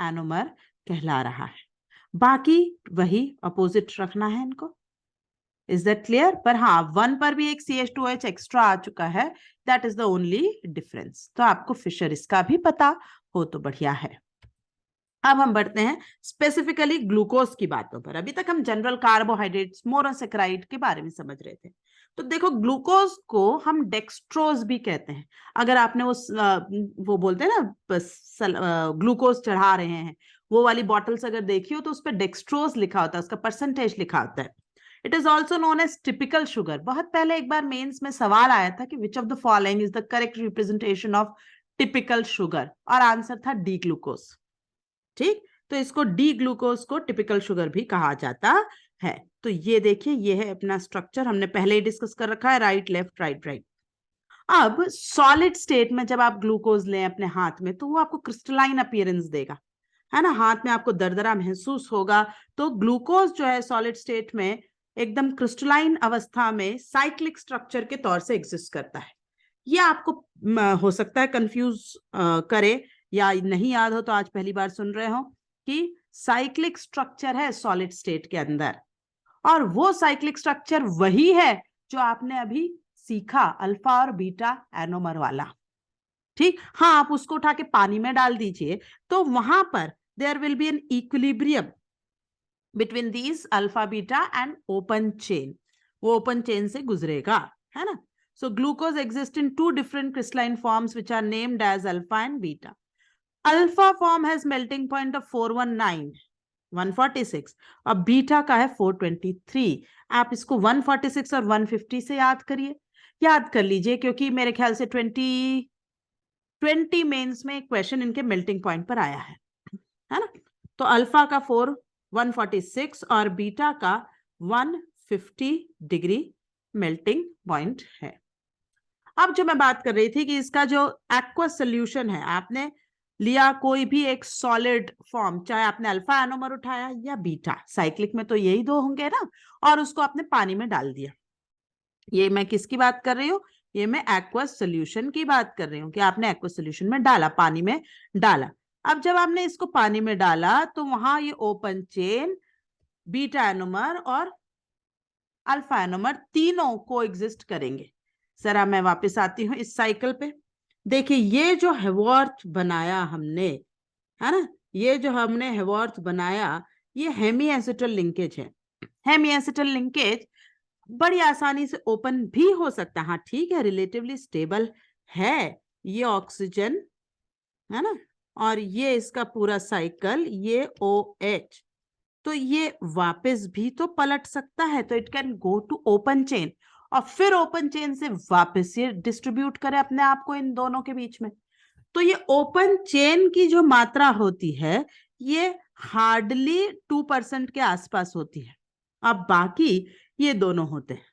एनोमर कहला रहा है। बाकी वही अपोजिट रखना है इनको। Is that clear? पर हाँ, 1 पर भी एक CH2OH एक्स्ट्रा आ चुका है, that is the only difference. तो आपको फिशर इसका भी पता हो तो बढ़िया है। अब हम बढ़ते हैं स्पेसिफिकली ग्लूकोज की बातों पर। अभी तक हम जनरल कार्बोहाइड्रेट्स, मोनोसेकेराइड के बारे में समझ रहे थे। तो देखो, ग्लूकोज को हम डेक्सट्रोज भी कहते हैं। अगर आपने वो बोलते हैं ना, ग्लूकोज चढ़ा रहे हैं, वो वाली बॉटल्स अगर देखी हो तो उस पर डेक्सट्रोज लिखा होता है, उसका परसेंटेज लिखा होता है। It is also known as typical sugar. बहुत पहले एक बार मेंस में सवाल आया था कि विच of the following is the correct representation of typical sugar, और आंसर था डी ग्लूकोज। ठीक, तो इसको डी ग्लूकोज को टिपिकल शुगर भी कहा जाता है। तो ये देखिए, ये है अपना स्ट्रक्चर, हमने पहले ही डिस्कस कर रखा है, राइट लेफ्ट राइट राइट। अब सॉलिड स्टेट में जब आप ग्लूकोज लें अपने हाथ में तो वो आपको क्रिस्टलाइन अपीयरेंस देगा, है ना, हाथ में आपको दरदरा महसूस होगा। तो ग्लूकोज जो है सॉलिड स्टेट में एकदम क्रिस्टलाइन अवस्था में साइक्लिक स्ट्रक्चर के तौर से एग्जिस्ट करता है। ये आपको हो सकता है कंफ्यूज करे, या नहीं याद हो तो आज पहली बार सुन रहे हो कि साइक्लिक स्ट्रक्चर है सॉलिड स्टेट के अंदर, और वो साइक्लिक स्ट्रक्चर वही है जो आपने अभी सीखा, अल्फा और बीटा एनोमर वाला। ठीक, हाँ, आप उसको उठा के पानी में डाल दीजिए तो वहां पर there will be an equilibrium between these alpha beta and open chain. वो ओपन चेन से गुजरेगा, है ना। So glucose exists in 2 different crystalline forms which are named as alpha and beta. Alpha form has melting point of 146 और beta का है 423। आप इसको 146 और 150 से याद करिए, याद कर लीजिए, क्योंकि मेरे ख्याल से 20 मेंस में क्वेश्चन इनके मेल्टिंग पॉइंट पर आया है ना। तो अल्फा का 146 और बीटा का 150 डिग्री मेल्टिंग पॉइंट है। अब जो मैं बात कर रही थी कि इसका जो एक्वस सोल्यूशन है, आपने लिया कोई भी एक सॉलिड फॉर्म, चाहे आपने अल्फा एनोमर उठाया या बीटा, साइक्लिक में तो यही 2 होंगे ना, और उसको आपने पानी में डाल दिया। ये मैं किसकी बात कर रही हूँ? ये मैं एक्वस सोल्यूशन की बात कर रही हूँ कि आपने एक्वस सोल्यूशन में डाला, पानी में डाला। अब जब आपने इसको पानी में डाला तो वहां ये ओपन चेन, बीटा एनोमर और अल्फा एनोमर तीनों को एग्जिस्ट करेंगे। जरा मैं वापस आती हूँ इस साइकिल पे। देखिए, ये जो हैवॉर्थ बनाया हमने, है ना, ये जो हमने हैवॉर्थ बनाया, ये हेमी एसिटल लिंकेज है। हेमी एसिटल लिंकेज बड़ी आसानी से ओपन भी हो सकता है। हाँ ठीक है, रिलेटिवली स्टेबल है ये ऑक्सीजन, है ना, और ये इसका पूरा साइकिल, ये OH, तो ये वापस भी तो पलट सकता है। तो it can go to open chain और फिर ओपन चेन से वापस ये डिस्ट्रीब्यूट करे अपने आप को इन दोनों के बीच में। तो ये ओपन चेन की जो मात्रा होती है ये हार्डली 2% के आसपास होती है। अब बाकी ये दोनों होते हैं।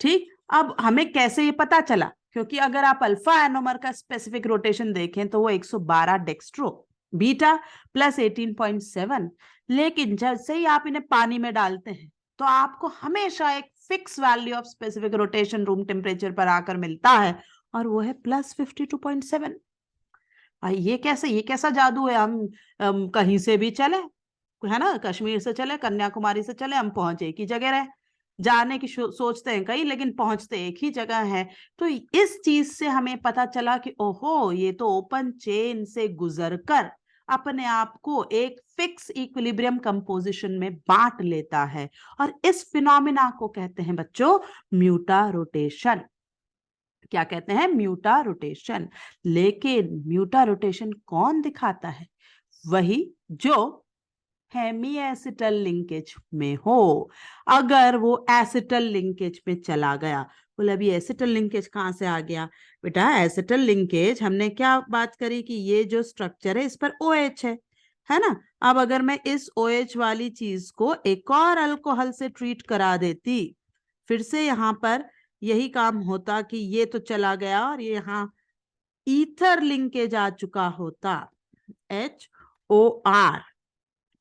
ठीक, अब हमें कैसे ये पता चला? क्योंकि अगर आप अल्फा एनोमर का स्पेसिफिक रोटेशन देखें तो वो 112 डेक्स्ट्रो, बीटा प्लस 18.7, लेकिन जैसे ही आप इन्हें पानी में डालते हैं तो आपको हमेशा एक fix value of specific rotation room temperature पर आकर मिलता है, और वो है प्लस 52.7। ये कैसे, ये कैसा जादू है? हम कहीं से भी चले, है ना, कश्मीर से चले, कन्याकुमारी से चले, हम पहुंचे एक ही जगह रहे। जाने की सोचते हैं कहीं, लेकिन पहुंचते एक ही जगह है। तो इस चीज से हमें पता चला कि ओहो, ये तो ओपन चेन से गुजरकर अपने आप को एक फिक्स इक्विलिब्रियम कंपोजिशन में बांट लेता है, और इस फिनोमिना को कहते हैं बच्चों म्यूटा रोटेशन। क्या कहते हैं? म्यूटा रोटेशन। लेकिन म्यूटा रोटेशन कौन दिखाता है? वही जो हेमी एसिटल लिंकेज में हो। अगर वो एसिटल लिंकेज में चला गया, बोले अभी एसिटल लिंकेज कहां से आ गया? बेटा एसिटल लिंकेज हमने क्या बात करी कि ये जो स्ट्रक्चर है इस पर OH है ना। अब अगर मैं इस OH वाली चीज को एक और अल्कोहल से ट्रीट करा देती, फिर से यहां पर यही काम होता कि ये तो चला गया और ये यहाँ ईथर लिंकेज आ चुका होता, HOR।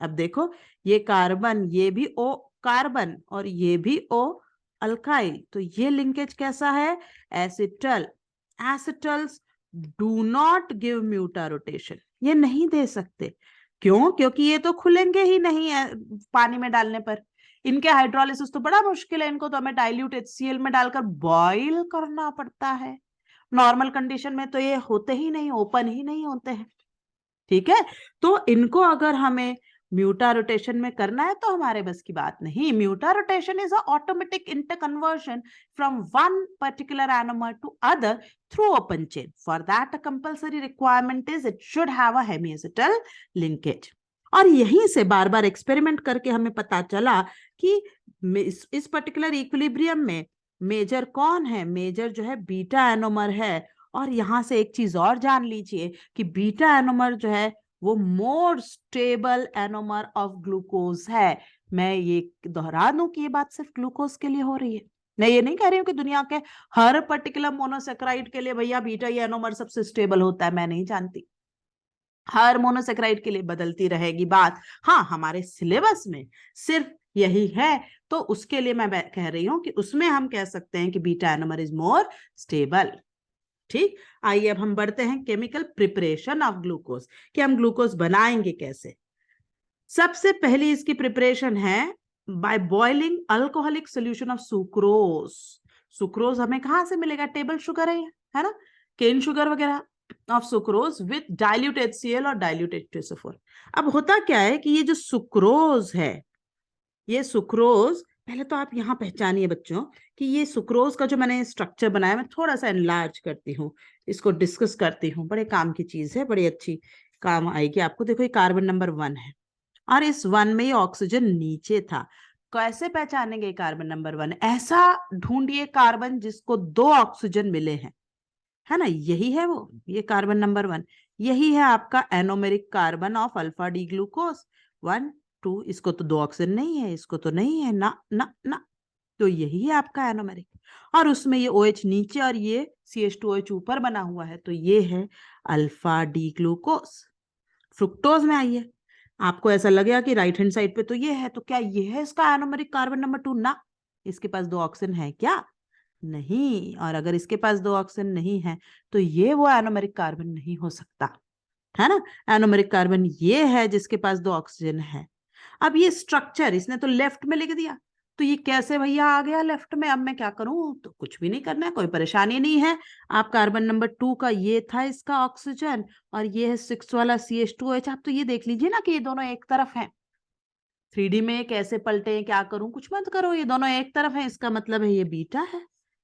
अब देखो ये कार्बन, ये भी O कार्बन और ये भी O अल्काइल, तो ये लिंकेज कैसा है? Acetal. Acetals do not give mutarotation, ये नहीं दे सकते। क्यों? क्योंकि ये तो खुलेंगे ही नहीं है पानी में डालने पर। इनके हाइड्रोलिसिस तो बड़ा मुश्किल है, इनको तो हमें डाइल्यूट HCl में डालकर बॉईल करना पड़ता है। नॉर्मल कंडीशन में तो ये होते ही नहीं, ओपन ही नहीं होते हैं। ठीक है, तो इनको अगर हमें म्यूटा रोटेशन में करना है तो हमारे बस की बात नहीं। Mutarotation is a automatic interconversion from one particular anomer to other through open chain. For that a compulsory requirement is it should have a hemiacetal linkage. और यहीं से बार बार एक्सपेरिमेंट करके हमें पता चला कि इस पर्टिकुलर इक्विलिब्रियम में मेजर कौन है? मेजर जो है बीटा एनोमर है। और यहां से एक चीज और जान लीजिए कि बीटा एनोमर जो है वो more stable anomer of glucose है। मैं ये दोहरा दूं कि ये बात सिर्फ ग्लूकोज के लिए हो रही है। मैं ये नहीं कह रही हूँ कि दुनिया के हर पर्टिकुलर मोनोसेक्राइड के लिए भैया बीटा ये एनोमर सबसे स्टेबल होता है, मैं नहीं जानती। हर मोनोसेक्राइड के लिए बदलती रहेगी बात। हाँ, हमारे सिलेबस में सिर्फ यही है, तो उसके लिए मैं कह रही हूं कि उसमें हम कह सकते हैं कि beta anomer is more stable. ठीक, आइए अब हम बढ़ते हैं केमिकल प्रिपरेशन ऑफ ग्लूकोज, कि हम ग्लूकोज बनाएंगे कैसे। सबसे पहली इसकी प्रिपरेशन है by boiling alcoholic solution of sucrose. Sucrose हमें कहां से मिलेगा? टेबल शुगर है ना, केन शुगर वगैरह of sucrose with dilute HCl और डाइल्यूट H2SO4। अब होता क्या है कि ये जो सुक्रोज है, ये सुक्रोज, पहले तो आप यहाँ पहचानिए बच्चों कि ये सुक्रोज का जो मैंने स्ट्रक्चर बनाया, मैं थोड़ा सा एनलार्ज करती हूँ, इसको डिस्कस करती हूँ। बड़े काम की चीज है, बड़ी अच्छी काम आएगी आपको। देखो ये कार्बन नंबर 1 है और इस 1 में ये ऑक्सीजन नीचे था। कैसे पहचानेंगे कार्बन नंबर 1? ऐसा ढूंढिए कार्बन जिसको 2 ऑक्सीजन मिले हैं, है ना, यही है वो, ये कार्बन नंबर 1। यही है आपका anomeric carbon of alpha D glucose 1 2। इसको तो 2 ऑक्सीजन नहीं है, इसको तो नहीं है ना ना ना, तो यही है आपका एनोमेरिक। और उसमें ये OH नीचे और ये CH2OH ऊपर बना हुआ है, तो ये है अल्फा डी ग्लूकोज। फ्रुक्टोज में आइए, आपको ऐसा लगेगा कि राइट हैंड साइड पे तो ये है, तो क्या ये है इसका एनोमेरिक कार्बन नंबर 2? ना, इसके पास 2 ऑक्सीजन है क्या? नहीं। और अगर इसके पास 2 ऑक्सीजन नहीं है तो ये वो एनोमेरिक कार्बन नहीं हो सकता, है ना। एनोमेरिक कार्बन ये है जिसके पास 2 ऑक्सीजन है। अब ये स्ट्रक्चर इसने तो लेफ्ट में लिख दिया, तो ये कैसे भैया आ गया लेफ्ट में? अब मैं क्या करूं? तो कुछ भी नहीं करना है, कोई परेशानी नहीं है। आप कार्बन नंबर 2 का ये था इसका ऑक्सीजन और ये है 6 वाला CH2OH। आप तो ये देख लीजिए ना कि ये दोनों एक तरफ हैं। 3D में कैसे पलटे, क्या करूं? कुछ मत करो, ये दोनों एक तरफ है, इसका मतलब है ये बीटा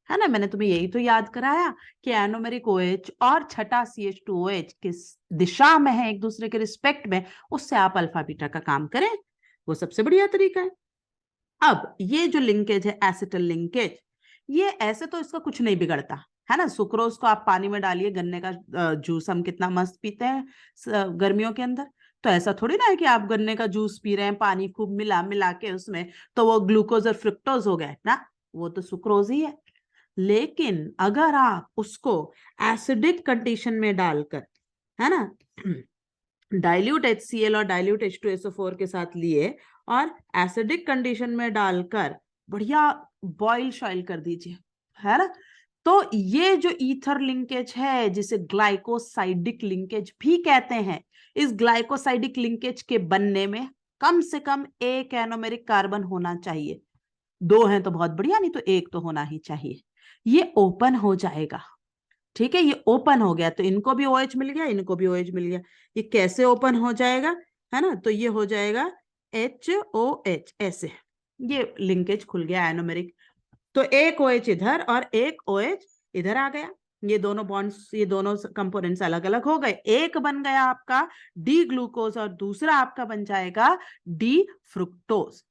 है ना। मैंने तुम्हें यही तो याद कराया कि एनोमेरिक OH और छठा CH2OH किस दिशा में है एक दूसरे के रिस्पेक्ट में, उससे आप अल्फा बीटा का काम करें, वो सबसे बढ़िया तरीका है। अब ये जो लिंकेज है एसिटल लिंकेज, ये ऐसे तो इसका कुछ नहीं बिगड़ता, है ना। सुक्रोज को आप पानी में डालिए, गन्ने का जूस हम कितना मस्त पीते हैं गर्मियों के अंदर, तो ऐसा थोड़ी ना है कि आप गन्ने का जूस पी रहे हैं, पानी खूब मिला मिला के उसमें, तो वो ग्लूकोज और फ्रुक्टोज हो गए ना, वो तो सुक्रोज ही है। लेकिन अगर आप उसको एसिडिक कंडीशन में डालकर, है ना, डाइल्यूट HCl और डाइल्यूट H2SO4 के साथ लिए और एसिडिक कंडीशन में डालकर बढ़िया बॉइल शॉइल कर दीजिए, है ना, तो ये जो ईथर लिंकेज है, जिसे ग्लाइकोसाइडिक लिंकेज भी कहते हैं, इस ग्लाइकोसाइडिक लिंकेज के बनने में कम से कम एक एनोमेरिक कार्बन होना चाहिए। 2 हैं तो बहुत बढ़िया, नहीं तो 1 तो होना ही चाहिए। ये ओपन हो जाएगा, ठीक है, ये ओपन हो गया तो इनको भी OH मिल गया, इनको भी OH मिल गया। ये कैसे ओपन हो जाएगा, है ना, तो ये हो जाएगा HOH, ऐसे ये लिंकेज खुल गया एनोमेरिक। तो एक OH इधर और एक OH इधर आ गया, ये दोनों बॉन्ड्स, ये दोनों कंपोनेंट्स अलग अलग हो गए। एक बन गया आपका डी ग्लूकोज और दूसरा आपका बन जाएगा डी फ्रुक्टोज।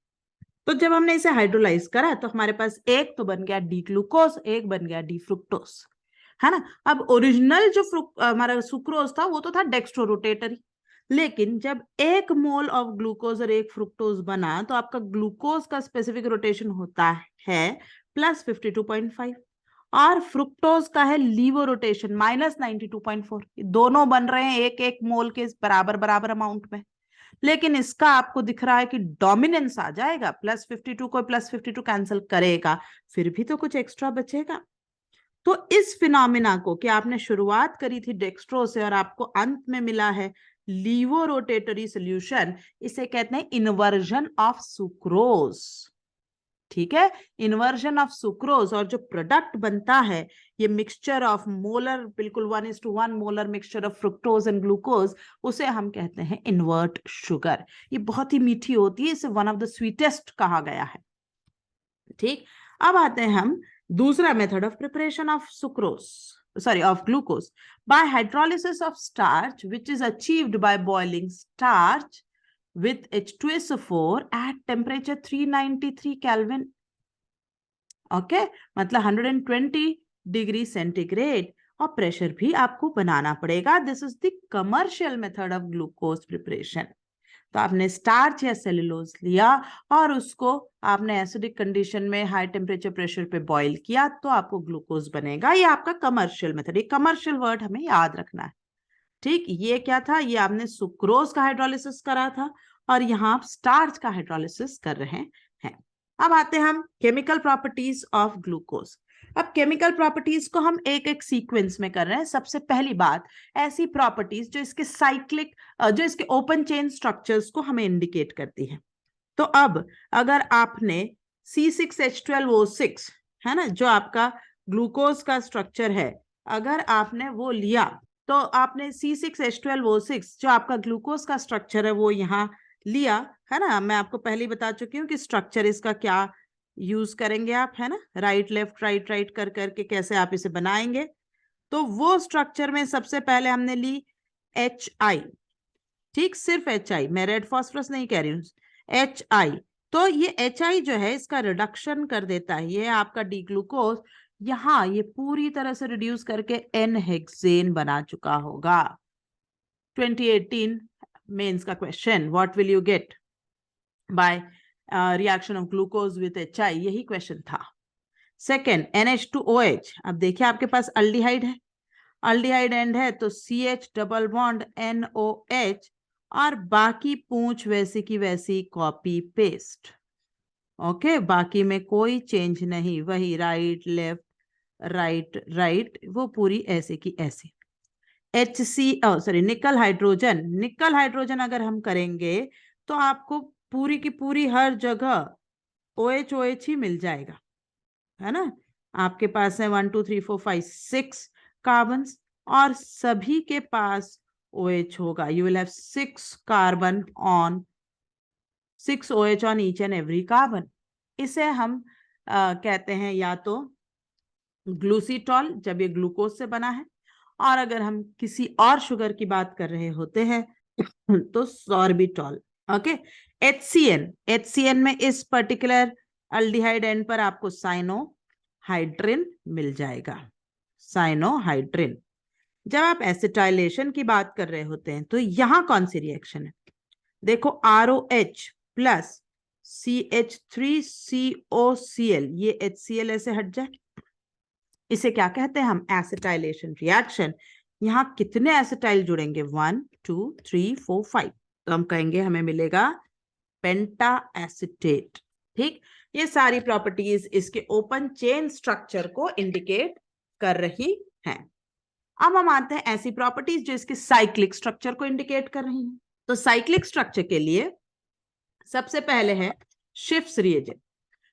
तो जब हमने इसे हाइड्रोलाइज करा तो हमारे पास एक तो बन गया डी ग्लूकोज, एक बन गया डी फ्रुक्टोज, है ना। अब ओरिजिनल जो हमारा सुक्रोज था वो तो था डेक्स्ट्रो रोटेटरी, लेकिन जब 1 मोल ऑफ ग्लूकोज और 1 फ्रुक्टोज बना तो आपका ग्लूकोज का स्पेसिफिक रोटेशन होता है +52.5 और फ्रुक्टोज का है लीवो रोटेशन -92.4। दोनों बन रहे हैं एक एक मोल के बराबर बराबर अमाउंट में, लेकिन इसका आपको दिख रहा है कि डोमिनेंस आ जाएगा, +52 को +52 कैंसिल करेगा, फिर भी तो कुछ एक्स्ट्रा बचेगा। तो इस फिनोमिना को कि आपने शुरुआत करी थी डेक्स्ट्रो से और आपको अंत में मिला है लीवो रोटेटरी सोल्यूशन, इसे कहते हैं इन्वर्जन ऑफ सुक्रोज, ठीक है, इन्वर्जन ऑफ सुक्रोज। और जो प्रोडक्ट बनता है ये मिक्सचर ऑफ मोलर, बिल्कुल 1:1 molar mixture of fructose and glucose, उसे हम कहते हैं इन्वर्ट शुगर। ये बहुत ही मीठी होती है, इसे वन ऑफ द स्वीटेस्ट कहा गया है, ठीक। अब आते हैं हम दूसरा method of preparation of sucrose, sorry, of glucose by hydrolysis of starch, which is achieved by boiling starch with H2SO4 at temperature 393 Kelvin, okay, मतलब 120 डिग्री सेंटीग्रेड, और प्रेशर भी आपको बनाना पड़ेगा। This is the commercial method of glucose preparation. तो आपने starch या cellulose लिया और उसको आपने एसिडिक कंडीशन में हाई टेम्परेचर प्रेशर पे बॉईल किया तो आपको ग्लूकोज बनेगा। ये आपका कमर्शियल मेथड, ये कमर्शियल वर्ड हमें याद रखना है, ठीक। ये क्या था, ये आपने सुक्रोज का हाइड्रोलिसिस करा था और यहाँ आप स्टार्च का हाइड्रोलिसिस कर रहे हैं। अब आते हैं हम केमिकल प्रॉपर्टीज ऑफ ग्लूकोज। अब केमिकल प्रॉपर्टीज को हम एक एक सीक्वेंस में कर रहे हैं। सबसे पहली बात, ऐसी प्रॉपर्टीज जो इसके साइक्लिक, जो इसके ओपन चेन स्ट्रक्चर्स को हमें इंडिकेट करती है। तो अब अगर आपने C6H12O6, है ना, जो आपका ग्लूकोज का स्ट्रक्चर है, अगर आपने वो लिया तो आपने C6H12O6 जो आपका ग्लूकोज का स्ट्रक्चर है वो यहाँ लिया, है ना। मैं आपको पहले ही बता चुकी हूँ कि स्ट्रक्चर इसका क्या यूज करेंगे आप, है ना, राइट लेफ्ट राइट राइट कर करके कैसे आप इसे बनाएंगे। तो वो स्ट्रक्चर में सबसे पहले हमने ली HI, ठीक, सिर्फ HI, मैं रेड फॉस्फोरस नहीं कह रही हूँ, HI। तो ये HI जो है इसका रिडक्शन कर देता है, ये आपका डी ग्लूकोज यहाँ ये पूरी तरह से रिड्यूस करके N-हेक्सेन बना चुका होगा। 2018 मेंस का question, what will you get by reaction of glucose with HI, यही क्वेश्चन था। Second, NH2OH। अब देखिए आपके पास अल्डिहाइड है, अल्डिहाइड एंड है तो CH डबल बॉन्ड NOH और बाकी पूंछ वैसी की वैसी कॉपी पेस्ट, ओके, बाकी में कोई चेंज नहीं, वही राइट लेफ्ट राइट राइट, वो पूरी ऐसे की ऐसे। निकल हाइड्रोजन, निकल हाइड्रोजन अगर हम करेंगे तो आपको पूरी की पूरी हर जगह OH ही मिल जाएगा, है ना। आपके पास है 1 2 3 4 5 6 कार्बन्स और सभी के पास OH होगा। You will have 6 carbon on 6 OH on each and every carbon. इसे हम कहते हैं या तो ग्लूसीटॉल जब ये ग्लूकोज से बना है, और अगर हम किसी और शुगर की बात कर रहे होते हैं तो सॉर्बिटॉल, ओके। HCN में इस पर्टिकुलर अल्डिहाइड एंड पर आपको साइनोहाइड्रिन मिल जाएगा, साइनोहाइड्रिन। जब आप एसिटाइलेशन की बात कर रहे होते हैं तो यहां कौन सी रिएक्शन है? देखो ROH प्लस CH3COCl, ये HCl ऐसे हट जाए, इसे क्या कहते हैं हम? Acetylation reaction. यहां कितने एसिटाइल जुड़ेंगे? 1 2 3 4 5, तो हम कहेंगे हमें मिलेगा पेंटा एसिटेट। ठीक, ये सारी प्रॉपर्टीज इसके ओपन चेन स्ट्रक्चर को इंडिकेट कर रही हैं। अब हम आते हैं ऐसी प्रॉपर्टीज जो इसके साइक्लिक स्ट्रक्चर को इंडिकेट कर रही हैं। तो साइक्लिक स्ट्रक्चर के लिए सबसे पहले है Schiff's reagent.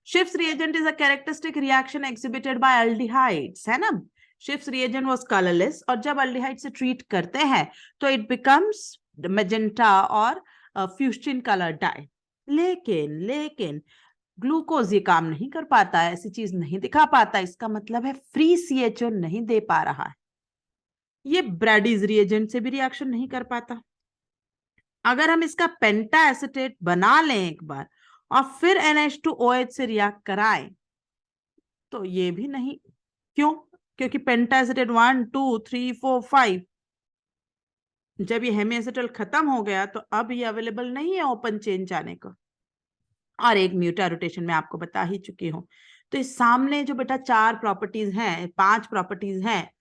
Schiff's reagent is a characteristic reaction exhibited by aldehydes, है ना। शिफ्स रिएजेंट वाज कलरलेस, और जब अल्डिहाइड से ट्रीट करते हैं तो इट बिकम्स मैजेंटा और फ्यूस्टिन कलर डाई। लेकिन ग्लूकोज ये काम नहीं कर पाता है, ऐसी चीज नहीं दिखा पाता। इसका मतलब है फ्री CHO नहीं दे पा रहा है। ये ब्रैडीज रिएजेंट से भी रिएक्शन नहीं कर पाता। अगर हम इसका पेंटा एसिटेट बना लें एक बार और फिर NH2OH से रिएक्ट कराएं तो ये भी नहीं। क्यों? क्योंकि पेंटा एसिटेट 1 2 3 4 5, जब ये हेमी खत्म हो गया तो अब ये अवेलेबल नहीं है ओपन चेन जाने को। और एक म्यूटा रोटेशन में आपको बता ही चुकी हूं। तो इस सामने जो बेटा 4 प्रॉपर्टीज हैं, 5 प्रॉपर्टीज हैं,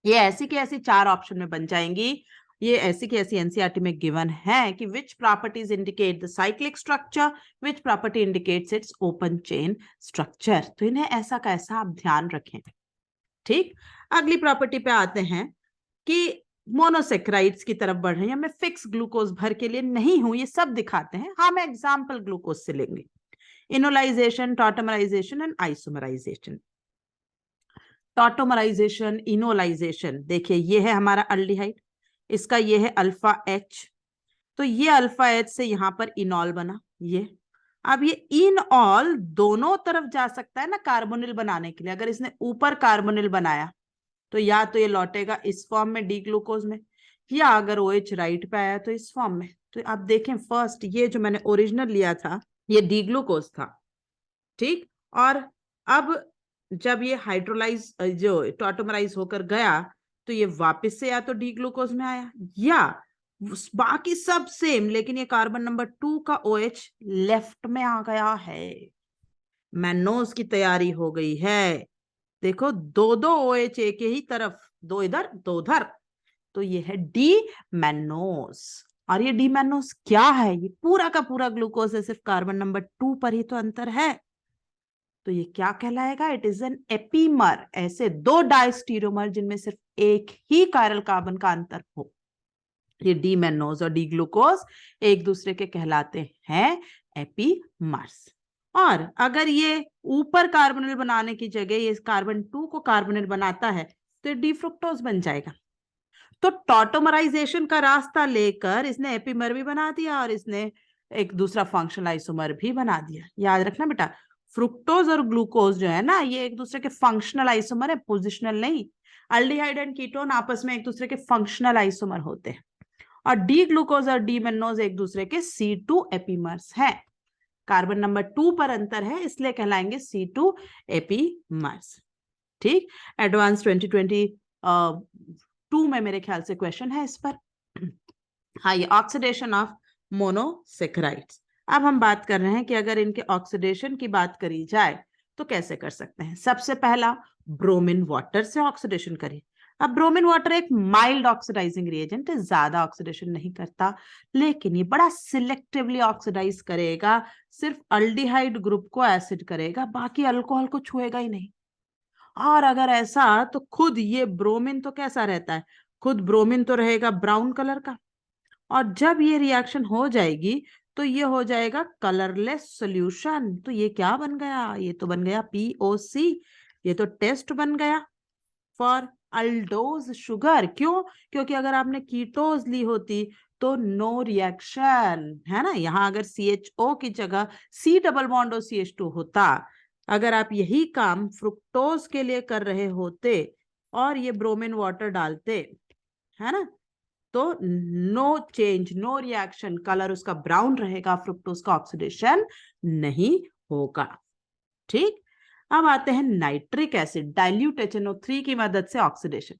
ये ऐसी की ऐसी 4 ऑप्शन में बन जाएंगी। ये ऐसी की ऐसी एनसीईआरटी में गिवन है कि विच properties indicate the cyclic structure, which property indicates it's open chain structure. तो इन्हें ऐसा का ऐसा आप ध्यान रखें। ठीक, अगली प्रॉपर्टी पे आते हैं कि मोनोसेक्राइड्स की तरफ बढ़ रहे हैं। मैं फिक्स ग्लूकोज भर के लिए नहीं हूं, ये सब दिखाते हैं। हाँ, मैं एग्जाम्पल ग्लूकोज से लेंगे। Enolisation, tautomerisation and isomerisation. Tautomerisation, enolisation, देखिए ये है हमारा अल्डिहाइड, इसका ये है अल्फा H, तो ये अल्फा H से यहां पर इनॉल बना। ये अब ये इनऑल दोनों तरफ जा सकता है ना कार्बोनिल बनाने के लिए। अगर इसने ऊपर कार्बोनिल बनाया तो या तो ये लौटेगा इस फॉर्म में डी ग्लूकोज में, या अगर OH राइट पे आया तो इस फॉर्म में। तो आप देखें, फर्स्ट ये जो मैंने ओरिजिनल लिया था ये डी ग्लूकोज था। ठीक, और अब जब ये हाइड्रोलाइज जो टॉटोमराइज होकर गया तो ये वापस से या तो डी ग्लूकोज में आया या बाकी सब सेम, लेकिन ये कार्बन नंबर 2 का OH लेफ्ट में आ गया है। मैनोज की तैयारी हो गई है। देखो, दो दो OH एक ही तरफ, दो इधर दो उधर, तो ये है डी मैनोज। और ये डी मैनोज क्या है? ये पूरा का पूरा ग्लूकोज है, सिर्फ कार्बन नंबर 2 पर ही तो अंतर है। तो ये क्या कहलाएगा? It is N epimer. ऐसे 2 डायस्टीरियोमर जिनमें सिर्फ एक ही कायरल कार्बन का अंतर हो, ये डी मैनोज और डी ग्लूकोज एक दूसरे के कहलाते हैं एपीमर्स। और अगर ये ऊपर कार्बोनिल बनाने की जगह ये कार्बन 2 को कार्बोनिल बनाता है तो डी फ्रुक्टोज बन जाएगा। तो टॉटोमराइजेशन का रास्ता लेकर इसने एपीमर भी बना दिया और इसने एक दूसरा फंक्शनल आइसोमर भी बना दिया। याद रखना बेटा, फ्रुक्टोज और ग्लूकोज जो है ना, ये एक दूसरे के फंक्शनल आइसोमर है, पोजिशनल नहीं। अल्डिहाइड एंड कीटोन आपस में एक दूसरे के फंक्शनल आइसोमर होते हैं, और डी ग्लूकोज और डी मेनोज एक दूसरे के C2 एपीमर्स हैं। कार्बन नंबर 2 पर अंतर है, इसलिए कहलाएंगे C2 एपीमर्स। ठीक, एडवांस 2022 में मेरे ख्याल से क्वेश्चन है इस पर। हाँ, ये ऑक्सीडेशन ऑफ मोनोसेक्राइड्स। अब हम बात कर रहे हैं कि अगर इनके ऑक्सीडेशन की बात करी जाए तो कैसे कर सकते हैं। सबसे पहला, ब्रोमीन वाटर से ऑक्सीडेशन करें। अब ब्रोमीन वाटर एक माइल्ड ऑक्सीडाइजिंग रिएजेंट है, ज्यादा ऑक्सीडेशन नहीं करता, लेकिन ये बड़ा सिलेक्टिवली ऑक्सीडाइज करेगा। सिर्फ अल्डिहाइड ग्रुप को एसिड करेगा, बाकी अल्कोहल को छुएगा ही नहीं। और अगर ऐसा, तो खुद ये ब्रोमीन तो कैसा रहता है? खुद ब्रोमीन तो रहेगा ब्राउन कलर का, और जब ये रिएक्शन हो जाएगी तो ये हो जाएगा कलरलेस सॉल्यूशन। तो ये क्या बन गया? ये तो बन गया POC। ये तो टेस्ट बन गया फॉर अल्डोज शुगर। क्यों? क्योंकि अगर आपने कीटोज ली होती तो नो रिएक्शन, है ना। यहां अगर CHO की जगह C डबल बॉन्ड और CH2 होता, अगर आप यही काम फ्रुक्टोज के लिए कर रहे होते और ये ब्रोमीन वाटर डालते, है ना, तो no change, no reaction, colour उसका ब्राउन रहेगा, फ्रुक्टोज का ऑक्सीडेशन नहीं होगा। ठीक, अब आते हैं नाइट्रिक एसिड, डाइल्यूट HNO3 की मदद से ऑक्सीडेशन।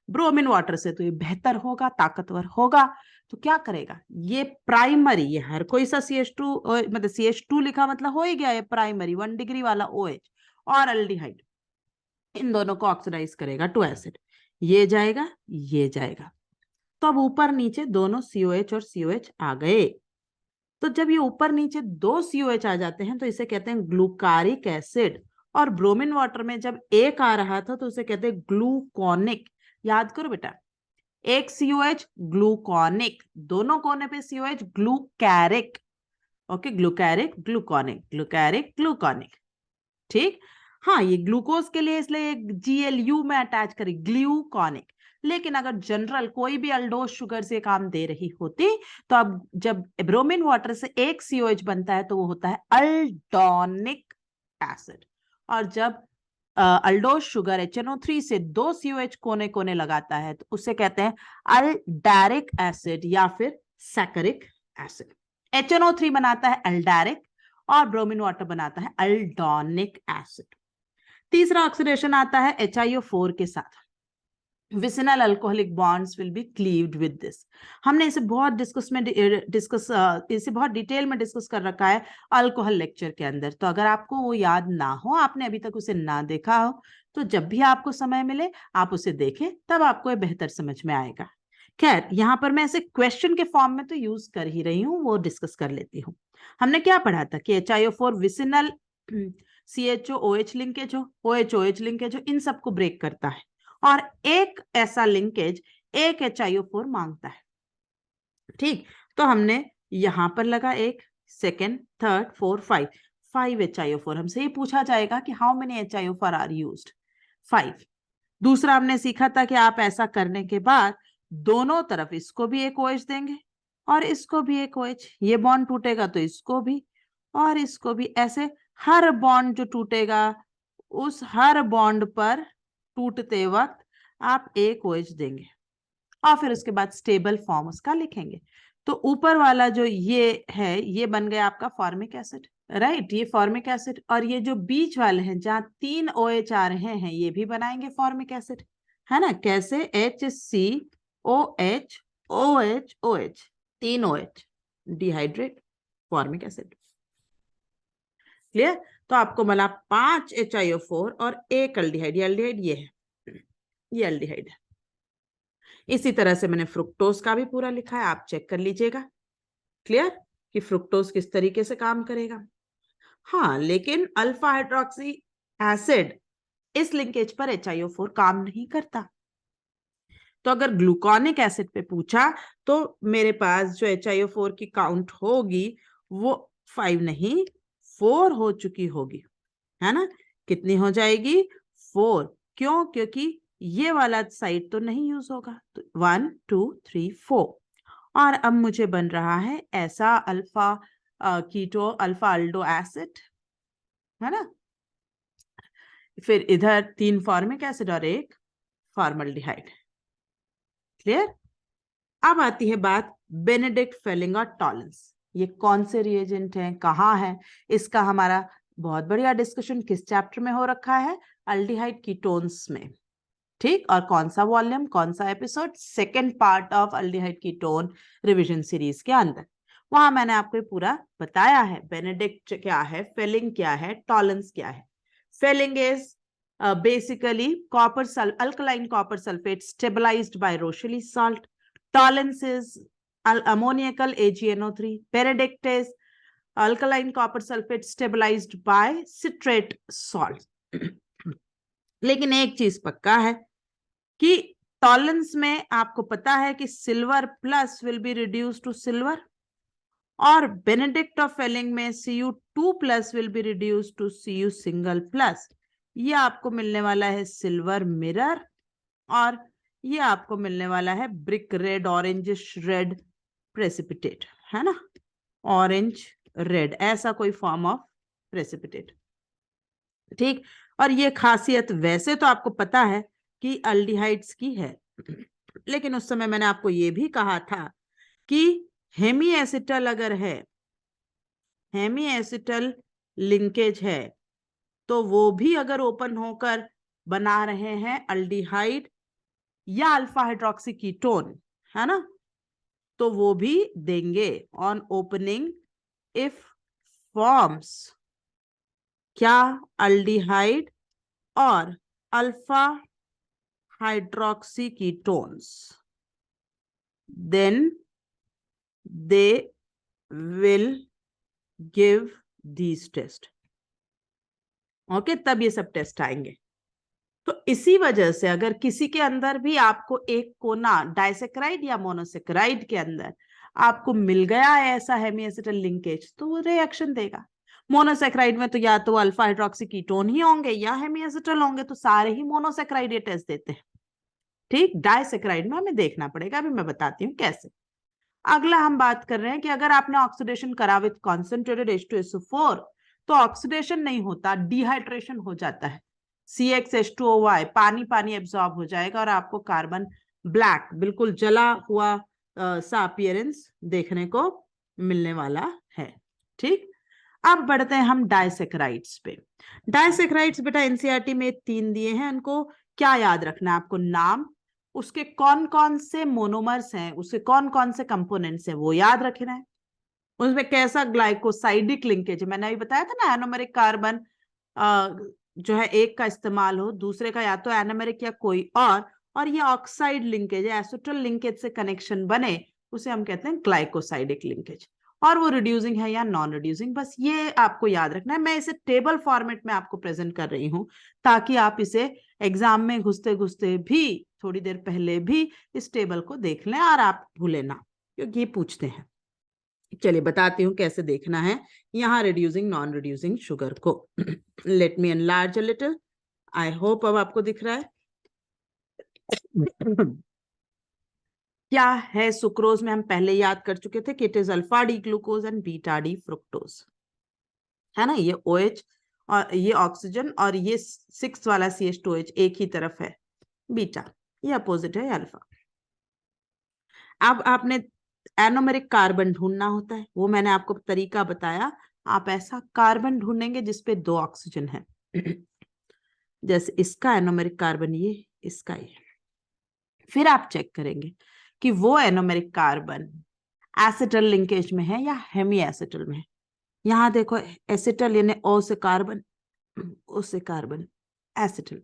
ब्रोमीन वाटर से तो ये बेहतर होगा, ताकतवर होगा, तो क्या करेगा ये प्राइमरी, ये हर कोई सा CH2 मतलब CH2 लिखा मतलब हो ही गया, ये प्राइमरी 1 डिग्री वाला OH और अल्डिहाइड, इन दोनों को ऑक्सीडाइज करेगा टू एसिड। ये जाएगा, ये जाएगा, तो अब ऊपर नीचे दोनों COH और COH आ गए। तो जब ये ऊपर नीचे दो COH आ जाते हैं तो इसे कहते हैं ग्लूकारिक एसिड। और ब्रोमीन वाटर में जब एक आ रहा था तो उसे कहते हैं ग्लूकोनिक। याद करो बेटा, एक COH ग्लूकोनिक, दोनों कोने पे COH glucaric. Okay, glucaric gluconic, glucaric gluconic. ठीक, हाँ ये ग्लूकोज के लिए इसलिए GLU में अटैच करें, ग्लूकोनिक। लेकिन अगर जनरल कोई भी अल्डोस शुगर से काम दे रही होती तो अब जब ब्रोमीन वाटर से एक COH बनता है तो वो होता है अल्डोनिक एसिड। और जब अल्डोस शुगर HNO3 से दो COH कोने कोने लगाता है तो उसे कहते हैं अल्डेरिक एसिड या फिर सैकरिक एसिड। HNO3 बनाता है अल्डेरिक और ब्रोमीन वाटर बनाता है अल्डोनिक एसिड। तीसरा ऑक्सीडेशन आता है HiO4 के साथ। Vicinal alcoholic bonds will be cleaved with this. हमने इसे बहुत इसे बहुत डिटेल में डिस्कस कर रखा है अल्कोहल लेक्चर के अंदर। तो अगर आपको वो याद ना हो, आपने अभी तक उसे ना देखा हो, तो जब भी आपको समय मिले आप उसे देखें, तब आपको ये बेहतर समझ में आएगा। खैर, यहाँ पर मैं इसे क्वेश्चन के फॉर्म में तो यूज कर ही रही हूँ, वो डिस्कस कर लेती हूँ। हमने क्या पढ़ा था कि HiO4 विसिनल CHO-OH लिंकेज हो, OH-OH लिंकेज हो, इन सबको ब्रेक करता है। और एक ऐसा लिंकेज एक HiO4 मांगता है। ठीक, तो हमने यहां पर लगा एक, सेकेंड, थर्ड, फोर, 5 HiO4। हमसे ये पूछा जाएगा कि how many HiO4 are used, 5। दूसरा हमने सीखा था कि आप ऐसा करने के बाद दोनों तरफ इसको भी एक OH देंगे और इसको भी एक OH। ये बॉन्ड टूटेगा तो इसको भी और इसको भी, ऐसे हर बॉन्ड जो टूटेगा उस हर बॉन्ड पर टूटते वक्त आप एक OH देंगे और फिर उसके बाद स्टेबल फॉर्म उसका लिखेंगे। तो ऊपर वाला जो ये है ये बन गया आपका फॉर्मिक एसिड, राइट, ये फॉर्मिक एसिड। और ये जो बीच वाले हैं जहां 3 OH आ रहे हैं ये भी बनाएंगे फॉर्मिक एसिड, है ना। कैसे, HCOH OH OH, 3 OH, dehydrate formic acid. Clear. तो आपको मिला 5 HiO4 और एक अल्डिहाइड। ये अल्डिहाइड ये है, ये अल्डिहाइड है। इसी तरह से मैंने फ्रुक्टोज का भी पूरा लिखा है, आप चेक कर लीजिएगा। क्लियर कि फ्रुक्टोज किस तरीके से काम करेगा। हाँ, लेकिन अल्फा हाइड्रोक्सी एसिड इस लिंकेज पर HiO4 काम नहीं करता। तो अगर ग्लूकोनिक एसिड पे पूछा तो मेरे पास जो HiO4 की काउंट होगी वो 5 नहीं 4 हो चुकी होगी, है ना। कितनी हो जाएगी, 4। क्यों, क्योंकि ये वाला साइड तो नहीं यूज होगा। तो 1 2 3 4। और अब मुझे बन रहा है ऐसा अल्फा कीटो अल्फा अल्डो एसिड, है ना। फिर इधर 3 फॉर्मिक एसिड और एक फॉर्मल्डिहाइड। क्लियर। अब आती है बात बेनेडिक्ट फेलिंग और टॉलेंस। ये कौन से रिएजेंट हैं, कहाँ है, इसका हमारा बहुत बढ़िया डिस्कशन किस चैप्टर में हो रखा है, अल्डिहाइड कीटोन्स में। ठीक, और कौन सा वॉल्यूम, कौन सा episode, second part of aldehyde ketone revision series के अंदर। वहां मैंने आपको पूरा बताया है बेनेडिक्ट क्या है, फेलिंग क्या है, टॉलेंस क्या है। Fehling is basically alkaline copper sulfate stabilized by Rochelle salt. Tollens is ammoniacal AgNO3. Benedict is alkaline copper sulfate stabilized by citrate salt. लेकिन एक चीज पक्का है कि टॉलेंस में आपको पता है कि silver plus will be reduce to silver, और बेनेडिक्ट ऑफ फेलिंग में Cu2 plus will be reduce to Cu single plus. ये आपको मिलने वाला है सिल्वर मिरर, और ये आपको मिलने वाला है brick red, orangish red precipitate, है ना, ऑरेंज रेड, ऐसा कोई फॉर्म ऑफ प्रेसिपिटेट। ठीक, और ये खासियत वैसे तो आपको पता है कि अल्डिहाइड्स की है, लेकिन उस समय मैंने आपको ये भी कहा था कि हेमी एसिटल अगर है, हेमी एसिटल लिंकेज है, तो वो भी अगर ओपन होकर बना रहे हैं अल्डिहाइड या अल्फा हाइड्रोक्सी कीटोन, है ना, तो वो भी देंगे ऑन ओपनिंग इफ फॉर्म्स क्या, अल्डिहाइड और alpha hydroxy ketones, then they will give these test. Okay, तब ये सब टेस्ट आएंगे। तो इसी वजह से अगर किसी के अंदर भी आपको एक कोना डाइसेक्राइड या मोनोसेक्राइड के अंदर आपको मिल गया है ऐसा हेमीएसिटल लिंकेज, तो वो रिएक्शन देगा। मोनोसेक्राइड में तो या तो अल्फा हाइड्रोक्सी कीटोन ही होंगे या हेमीएसिटल होंगे, तो सारे ही मोनोसेक्राइड ये टेस्ट देते हैं। ठीक, डाइसेक्राइड में हमें देखना पड़ेगा, अभी मैं बताती हूँ कैसे। अगला हम बात कर रहे हैं कि अगर आपने ऑक्सीडेशन करा विद कॉन्सेंट्रेटेड H2SO4 तो ऑक्सीडेशन नहीं होता, डिहाइड्रेशन हो जाता है। CxH2OY पानी पानी एब्जॉर्ब हो जाएगा और आपको कार्बन ब्लैक, बिल्कुल जला हुआ सा अपीयरेंस देखने को मिलने वाला है। ठीक, अब बढ़ते हैं हम डाइसेक्राइड्स पे। डाइसेक्राइड्स बेटा एनसीईआरटी में 3 दिए हैं, उनको क्या याद रखना है आपको, नाम, उसके कौन कौन से मोनोमर्स हैं, उसके कौन कौन से कंपोनेंट्स हैं वो याद रखना है, उसमें कैसा ग्लाइकोसाइडिक लिंकेज है। मैंने अभी बताया था ना, एनोमेरिक कार्बन जो है एक का इस्तेमाल हो, दूसरे का या तो एनोमेरिक या कोई और ये ऑक्साइड लिंकेज है, एसिटल लिंकेज से कनेक्शन बने, उसे हम कहते हैं ग्लाइकोसाइडिक लिंकेज। और वो रिड्यूसिंग है या नॉन रिड्यूसिंग, बस ये आपको याद रखना है। मैं इसे टेबल फॉर्मेट में आपको प्रेजेंट कर रही हूं ताकि आप इसे एग्जाम में घुसते घुसते भी थोड़ी देर पहले भी इस टेबल को देख लें और आप भूले ना, क्योंकि ये पूछते हैं। चलिए बताती हूँ कैसे देखना है यहाँ रिड्यूसिंग नॉन रिड्यूसिंग शुगर को। Let me enlarge a little, I hope अब आपको दिख रहा है। क्या है सुक्रोज में हम पहले याद कर चुके थे कि it is alpha D glucose and beta D fructose, है ना। ये OH और ये ऑक्सीजन और ये 6 वाला CH2H एक ही तरफ है, बीटा, ये अपोजिट है अल्फा। अब आपने एनोमेरिक कार्बन ढूंढना होता है, वो मैंने आपको तरीका बताया। आप ऐसा कार्बन ढूंढेंगे जिसपे 2 ऑक्सीजन है। जैसे इसका एनोमेरिक कार्बन ये, इसका ये। फिर आप चेक करेंगे कि वो एनोमेरिक कार्बन एसिटल लिंकेज में है या हेमी एसिटल में है। यहां देखो एसिटल यानी O से कार्बन, O से carbon, acetal,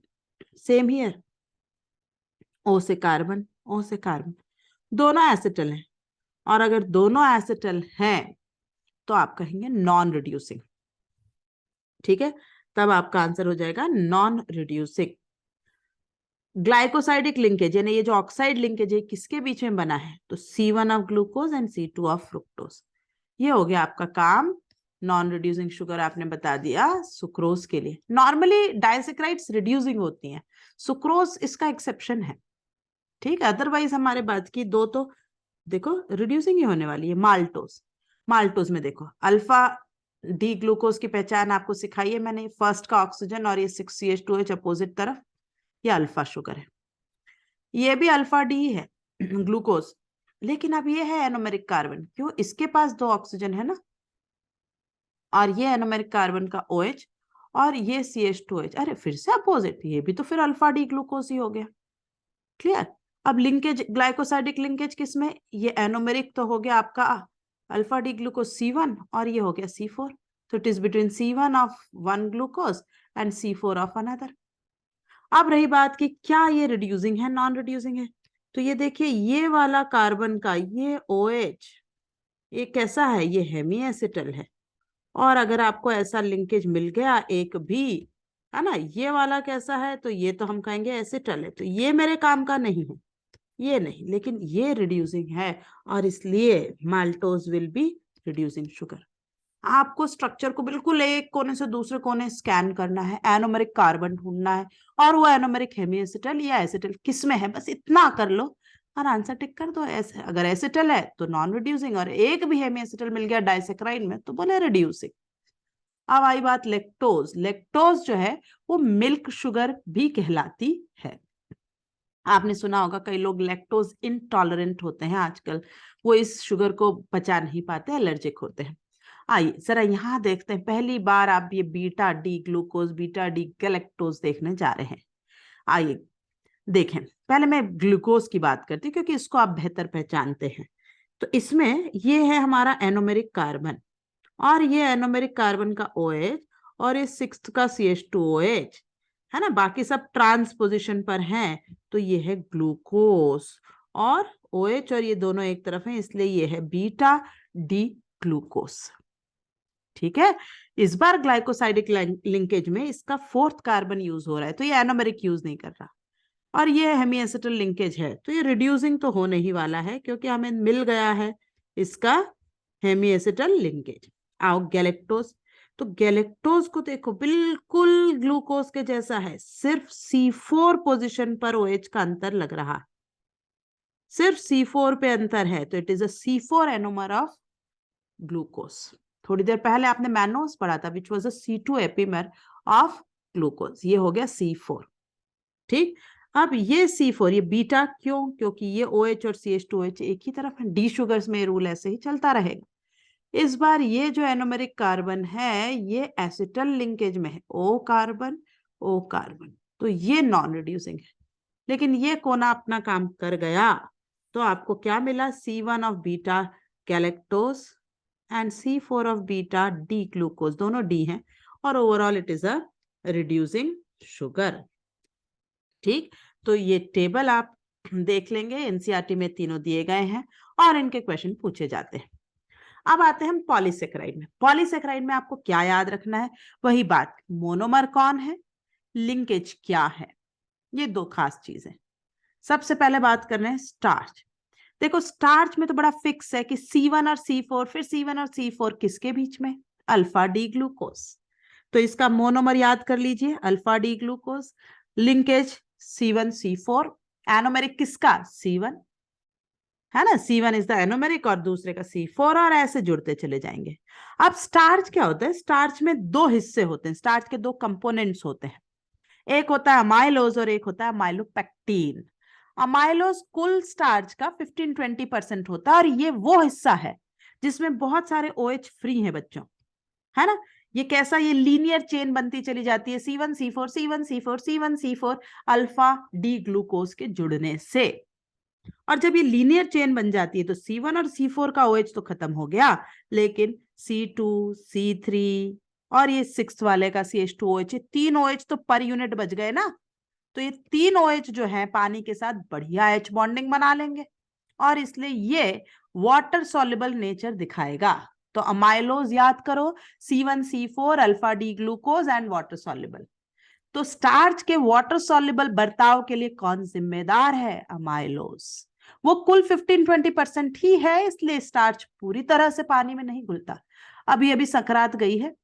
same here, O से कार्बन, O से कार्बन, दोनों एसिटल हैं। और अगर दोनों एसिटल हैं तो आप कहेंगे नॉन रिड्यूसिंग। ठीक है, तब आपका आंसर हो जाएगा नॉन रिड्यूसिंग। ग्लाइकोसाइडिक लिंकेज यानी ये जो ऑक्साइड लिंकेज है किसके बीच में बना है, तो C1 of glucose and C2 of fructose. ये हो गया आपका काम। नॉन रिड्यूसिंग शुगर आपने बता दिया सुक्रोज के लिए। नॉर्मली डाइसेक्राइड्स रिड्यूसिंग होती हैं, सुक्रोज इसका एक्सेप्शन है। ठीक है, अदरवाइज हमारे बात की दो तो देखो रिड्यूसिंग ही होने वाली है। माल्टोज, माल्टोज में देखो अल्फा डी ग्लूकोज की पहचान आपको सिखाई है मैंने, फर्स्ट का ऑक्सीजन और ये 6CH2H अपोजिट तरफ, ये अल्फा शुगर है। ये भी अल्फा डी है ग्लूकोज, लेकिन अब ये है एनोमेरिक कार्बन, क्यों, इसके पास 2 ऑक्सीजन है ना, और ये एनोमेरिक कार्बन का OH और ये CH2H, अरे फिर से अपोजिट, ये भी तो फिर अल्फा डी ग्लूकोज ही हो गया। क्लियर। अब लिंकेज ग्लाइकोसाइडिक लिंकेज किसमें, ये एनोमेरिक तो हो गया आपका अल्फा डी ग्लूकोज C1 और ये हो गया C4, तो it is between C1 of one glucose and C4 of another. अब रही बात कि क्या ये रिड्यूसिंग है नॉन रिड्यूसिंग है, तो ये देखिए ये वाला कार्बन का ये OH ये कैसा है, ये हेमी एसिटल है। और अगर आपको ऐसा लिंकेज मिल गया एक भी, है ना, ये वाला कैसा है, तो ये तो हम कहेंगे एसिटल है, तो ये मेरे काम का नहीं है, ये नहीं, लेकिन ये रिड्यूसिंग है और इसलिए maltose will be reducing sugar. आपको स्ट्रक्चर को बिल्कुल एक कोने से दूसरे कोने स्कैन करना है, एनोमेरिक कार्बन ढूंढना है और वो एनोमेरिक हेमी एसिटल या एसिटल किसमें है, बस इतना कर लो और आंसर टिक कर दो। ऐसे अगर एसिटल है तो नॉन रिड्यूसिंग और एक भी हेमी एसिटल मिल गया डाइसेक्राइड में तो बोले रिड्यूसिंग। अब आई बात लेक्टोज, लेक्टोज जो है वो मिल्क शुगर भी कहलाती है। आपने सुना होगा कई लोग लैक्टोज इंटॉलरेंट होते हैं आजकल, वो इस शुगर को पचा नहीं पाते, एलर्जिक होते हैं। आइए जरा यहाँ देखते हैं, पहली बार आप ये beta D glucose, beta D galactose देखने जा रहे हैं। आइए देखें, पहले मैं ग्लूकोज की बात करती हूँ क्योंकि इसको आप बेहतर पहचानते हैं। तो इसमें ये है हमारा एनोमेरिक कार्बन, और ये एनोमेरिक कार्बन का OH, और ये सिक्स्थ का CH2OH है ना, बाकी सब ट्रांस पोजिशन पर हैं। तो ये है ग्लूकोज, और OH और ये दोनों एक तरफ हैं, इसलिए ये है बीटा डी ग्लूकोज। ठीक है, इस बार ग्लाइकोसाइडिक लिंकेज में इसका फोर्थ कार्बन यूज हो रहा है, तो ये एनोमेरिक यूज नहीं कर रहा। और ये हेमी एसिटल लिंकेज है, तो ये रिड्यूसिंग तो होने ही वाला है क्योंकि हमें मिल गया है इसका हेमी एसिटल लिंकेज। आओ गैलेक्टोज, तो गैलेक्टोज को देखो बिल्कुल ग्लूकोज के जैसा है, सिर्फ C4 पोजीशन पर OH का अंतर लग रहा है, सिर्फ C4 पे अंतर है, तो it is a C4 anomer of glucose. थोड़ी देर पहले आपने मैनोस पढ़ा था, which was a C2 epimer of glucose, ये हो गया C4। ठीक, अब ये C4, ये बीटा क्यों? क्योंकि ये OH और CH2OH एक ही तरफ है, डी शुगर्स में रूल ऐसे ही चलता रहेगा। इस बार ये जो एनोमेरिक कार्बन है ये एसिटल लिंकेज में है, O कार्बन O कार्बन, तो ये नॉन रिड्यूसिंग है। लेकिन ये कोना अपना काम कर गया, तो आपको क्या मिला? C1 of beta galactose and C4 of beta D glucose, दोनों डी हैं, और overall it is a reducing sugar. ठीक, तो ये टेबल आप देख लेंगे, एनसीईआरटी में तीनों दिए गए हैं और इनके क्वेश्चन पूछे जाते हैं। अब आते हैं हम पॉलीसेकेराइड में। पॉलीसेकेराइड में आपको क्या याद रखना है? वही बात, मोनोमर कौन है, लिंकेज क्या है, ये दो खास चीजें। सबसे पहले बात कर रहे हैं स्टार्च। देखो स्टार्च में तो बड़ा फिक्स है कि C1 और C4, फिर C1 और C4 किसके बीच में? Alpha D glucose. तो इसका मोनोमर याद कर लीजिए, alpha D glucose, linkage C1 C4, anomeric किसका? C1 है ना, C1 इज द एनोमेरिक और दूसरे का C4, और ऐसे जुड़ते चले जाएंगे। अब स्टार्च क्या होता है? स्टार्च में दो हिस्से होते हैं, स्टार्च के दो कंपोनेंट्स होते हैं, एक होता है अमाइलोज और एक होता है अमाइलोपेक्टिन। अमाइलोज कुल स्टार्च का 15-20% होता है, और ये वो हिस्सा है जिसमें बहुत सारे OH फ्री हैं बच्चों, है ना। ये कैसा? ये लीनियर चेन बनती चली जाती है, C1 C4 C1 C4 C1 C4 alpha D glucose के जुड़ने से। और जब ये लीनियर चेन बन जाती है तो C1 और C4 का OH तो खत्म हो गया, लेकिन C2 C3 और ये सिक्स्थ वाले का CH2OH, तीन OH तो पर यूनिट बच गए ना। तो ये तीन OH जो है पानी के साथ बढ़िया H बॉन्डिंग बना लेंगे, और इसलिए ये वाटर सॉल्युबल नेचर दिखाएगा। तो अमाइलोज याद करो, C1 C4 alpha D glucose and water soluble. तो स्टार्च के वाटर सॉल्युबल बर्ताव के लिए कौन जिम्मेदार है? अमाइलोज। वो कुल 15-20% ही है, इसलिए स्टार्च पूरी तरह से पानी में नहीं घुलता। अभी अभी संक्रांत गई है,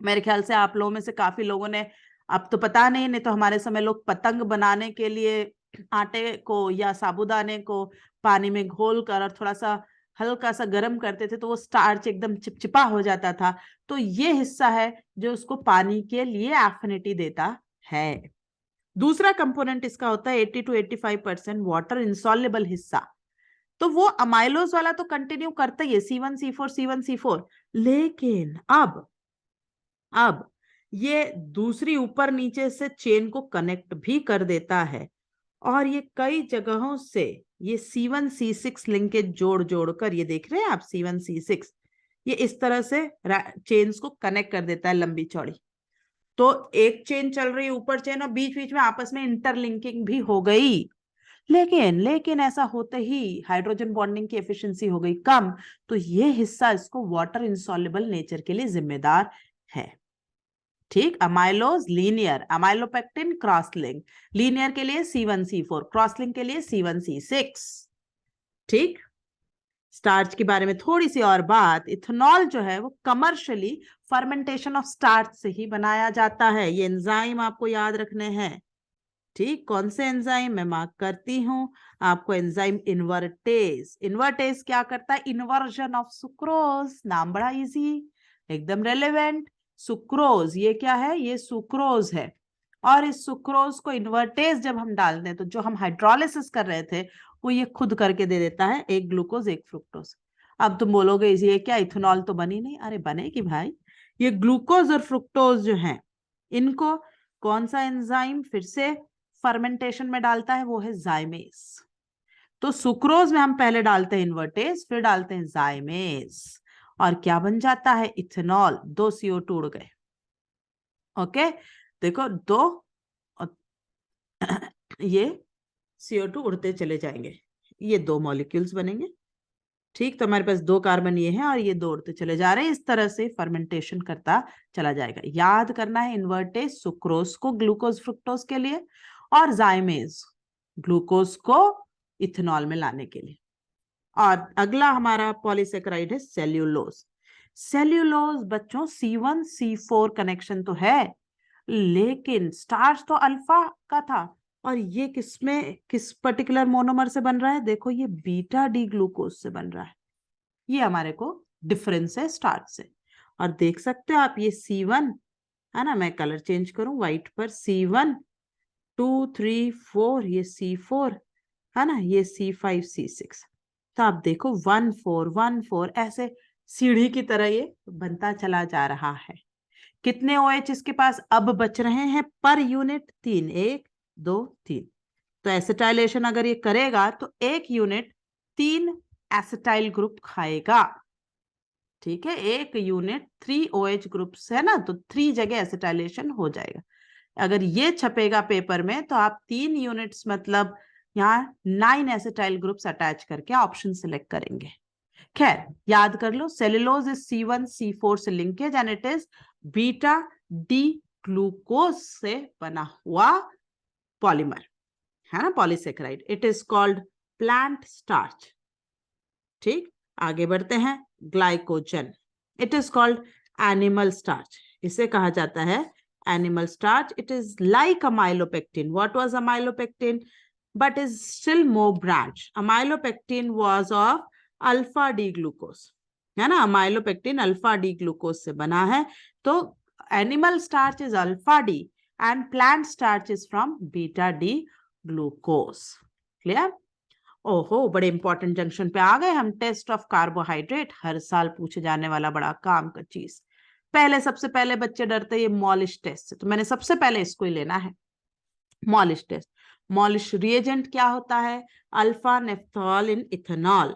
मेरे ख्याल से आप लोगों में से काफी लोगों ने, अब तो पता नहीं तो हमारे समय लोग पतंग बनाने के लिए आटे को या साबूदाने को पानी में घोल कर और थोड़ा सा हल्का सा गर्म करते थे, तो वो स्टार्च एकदम चिपचिपा हो जाता था। तो ये हिस्सा है जो उसको पानी के लिए एफिनिटी देता है। दूसरा कंपोनेंट इसका होता है 80-85% वाटर इंसॉल्युबल हिस्सा। तो वो अमाइलोज वाला तो कंटिन्यू करता ही है, C1 C4 C1 C4, लेकिन अब ये दूसरी ऊपर नीचे से चेन को कनेक्ट भी कर देता है, और ये कई जगहों से ये C1 C6 लिंकेज जोड़ जोड़कर, ये देख रहे हैं आप C1 C6, ये इस तरह से चेन्स को कनेक्ट कर देता है लंबी चौड़ी। तो एक चेन चल रही है ऊपर चेन, और बीच बीच में आपस में इंटरलिंकिंग भी हो गई, लेकिन ऐसा होते ही हाइड्रोजन बॉन्डिंग की एफिशिएंसी हो गई कम, तो ये हिस्सा इसको वाटर इंसॉल्युबल नेचर के लिए जिम्मेदार है। ठीक, amylose linear, amylopectin cross link, linear के लिए C1 C4, क्रॉस लिंक के लिए C1 C6। ठीक, स्टार्च के बारे में थोड़ी सी और बात, इथेनॉल जो है वो कमर्शियली फर्मेंटेशन ऑफ स्टार्च से ही बनाया जाता है। ये एंजाइम आपको याद रखने हैं। ठीक, कौन से एंजाइम? मैं मार्क करती हूं आपको, एंजाइम इन्वर्टेज। इन्वर्टेज क्या करता है? इन्वर्जन ऑफ सुक्रोज, नाम बड़ा इजी, एकदम रेलेवेंट। सुक्रोज ये क्या है? ये सुक्रोज है, और इस सुक्रोज को इन्वर्टेज जब हम डाल दें तो जो हम हाइड्रोलिसिस कर रहे थे वो ये खुद करके दे देता है, एक ग्लूकोज एक फ्रुक्टोज। अब तुम बोलोगे ये क्या इथेनॉल तो बनी नहीं, अरे बनेगी भाई। ये ग्लूकोज और फ्रुक्टोज जो है, इनको कौन सा एंजाइम फिर से फर्मेंटेशन में डालता है, वो है जाइमेज। तो सुक्रोज में हम पहले डालते हैं इन्वर्टेज, फिर डालते हैं जाइमेज, और क्या बन जाता है, इथेनॉल। 2 CO2 उड़ गए। ओके, देखो 2 ये CO2 उड़ते चले जाएंगे, ये 2 मॉलिक्यूल्स बनेंगे। ठीक, तो हमारे पास 2 कार्बन ये हैं और ये 2 उड़ते चले जा रहे हैं। इस तरह से फर्मेंटेशन करता चला जाएगा। याद करना है, इन्वर्टेज सुक्रोज को ग्लूकोज फ्रुक्टोज के लिए, और जाइमेज ग्लूकोज को इथेनॉल में लाने के लिए। और अगला हमारा पॉलीसेकेराइड है सेल्यूलोज। सेल्यूलोज बच्चों C1C4 कनेक्शन तो है, लेकिन स्टार्च तो अल्फा का था, और ये किसमें, किस पर्टिकुलर मोनोमर से बन रहा है, देखो ये बीटा डी ग्लूकोज से बन रहा है। ये हमारे को डिफरेंस है स्टार्च से। और देख सकते हो आप, ये C1 है ना, मैं कलर चेंज करूं व्हाइट पर, C1 2 3 4, ये C4 है ना, ये C5 C6। तो आप देखो 1 4 1 4 ऐसे सीढ़ी की तरह ये बनता चला जा रहा है। कितने OH इसके पास अब बच रहे हैं पर यूनिट, 3, 1 2 3। तो एसिटाइलेशन अगर ये करेगा तो 1 यूनिट 3 एसिटाइल ग्रुप खाएगा। ठीक है, 1 यूनिट 3 OH ग्रुप्स है ना, तो 3 जगह एसिटाइलेशन हो जाएगा। अगर ये छपेगा पेपर में तो आप 3 यूनिट्स मतलब यहाँ 9 एसिटाइल ग्रुप्स अटैच करके ऑप्शन सिलेक्ट करेंगे। खैर, याद कर लो, सेलुलोज इज C1C4 से linkage and it is beta D glucose से बना हुआ पॉलीमर, है ना, polysaccharide. It is called plant starch. ठीक, आगे बढ़ते हैं। Glycogen, it is called animal starch. इसे कहा जाता है animal starch. It is like amylopectin. What was amylopectin? But is still more branch. Amylopectin was of alpha D glucose, है ना, amylopectin अल्फा डी ग्लूकोज से बना है। तो animal starch is alpha D and plant starch is from beta D glucose. Clear? ओहो, बड़े important junction पे आ गए हम। टेस्ट ऑफ कार्बोहाइड्रेट, हर साल पूछे जाने वाला बड़ा काम का चीज। पहले सबसे पहले बच्चे डरते हैं ये मॉलिश टेस्ट से, तो मैंने सबसे पहले इसको ही लेना है, मॉलिश टेस्ट। मॉलिश रिएजेंट क्या होता है, अल्फा नेफ्थॉल इन इथेनॉल।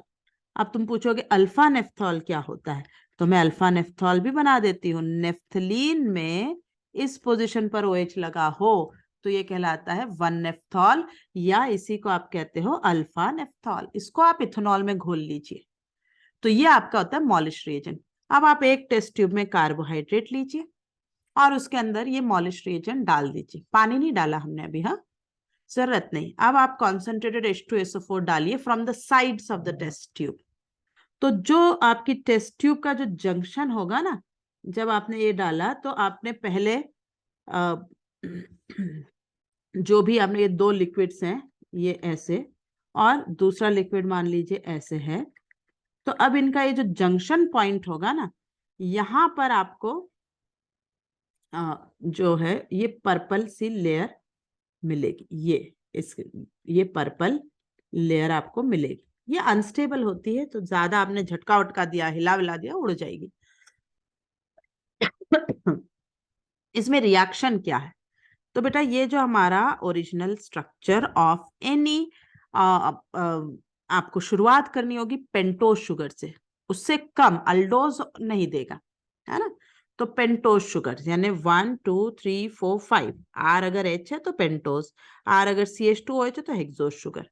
अब तुम पूछोगे अल्फा नेफ्थॉल क्या होता है, तो मैं अल्फा नेफ्थॉल भी बना देती हूँ। नेफ्थलीन में इस पोजीशन पर OH लगा हो तो ये कहलाता है 1 नेफ्थॉल, या इसी को आप कहते हो अल्फा नेफ्थॉल। इसको आप इथेनॉल में घोल लीजिए, तो ये आपका होता है मॉलिश रिएजेंट। अब आप एक टेस्ट ट्यूब में कार्बोहाइड्रेट लीजिए और उसके अंदर ये मॉलिश रिएजेंट डाल दीजिए। पानी नहीं डाला हमने अभी, हाँ, जरूरत नहीं। अब आप कॉन्सेंट्रेटेड H2SO4 डालिए from the sides of the test tube. तो जो आपकी टेस्ट ट्यूब का जो जंक्शन होगा ना, जब आपने ये डाला तो आपने पहले जो भी आपने, ये 2 लिक्विड्स हैं, ये ऐसे, और दूसरा लिक्विड मान लीजिए ऐसे है। तो अब इनका ये जो जंक्शन पॉइंट होगा ना, यहां पर आपको जो है ये पर्पल सी लेयर मिलेगी। ये पर्पल लेयर आपको मिलेगी। ये अनस्टेबल होती है, तो ज्यादा आपने झटका उटका दिया, हिला विला दिया, उड़ जाएगी। इसमें रिएक्शन क्या है, तो बेटा ये जो हमारा ओरिजिनल स्ट्रक्चर ऑफ एनी, आपको शुरुआत करनी होगी पेंटोज शुगर से, उससे कम अल्डोज नहीं देगा, है ना। तो पेंटोज शुगर यानी 1 2 3 4 5, आर अगर H है तो पेंटोज, आर अगर CH2OH है तो हेक्सोज शुगर।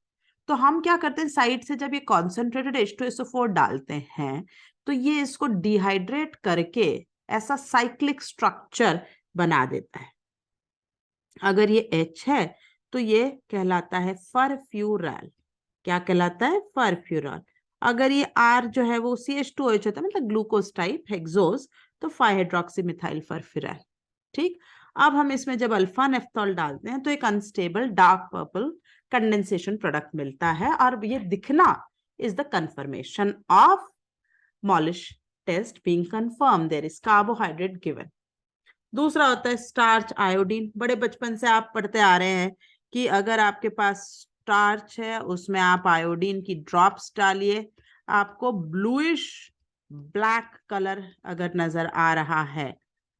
तो हम क्या करते हैं, साइड से जब ये कॉन्सेंट्रेटेड H2SO4 डालते हैं तो ये इसको डिहाइड्रेट करके ऐसा साइक्लिक स्ट्रक्चर बना देता है। अगर ये H है तो ये कहलाता है फरफ्यूराल। क्या कहलाता है, फरफ्यूराल। अगर ये R जो है वो CH2OH होता है, मतलब ग्लूकोज टाइप हेक्सोज, तो 5 हाइड्रोक्सी मिथाइल फरफ्यूराल। ठीक, अब हम इसमें जब अल्फा नेफ्थॉल डालते हैं तो एक unstable dark purple condensation product मिलता है, और ये दिखना is the confirmation of Molisch test being confirm, there is carbohydrate given. दूसरा होता है स्टार्च आयोडीन। बड़े बचपन से आप पढ़ते आ रहे हैं कि अगर आपके पास स्टार्च है उसमें आप आयोडीन की ड्रॉप्स डालिए, आपको ब्लूइश ब्लैक कलर अगर नजर आ रहा है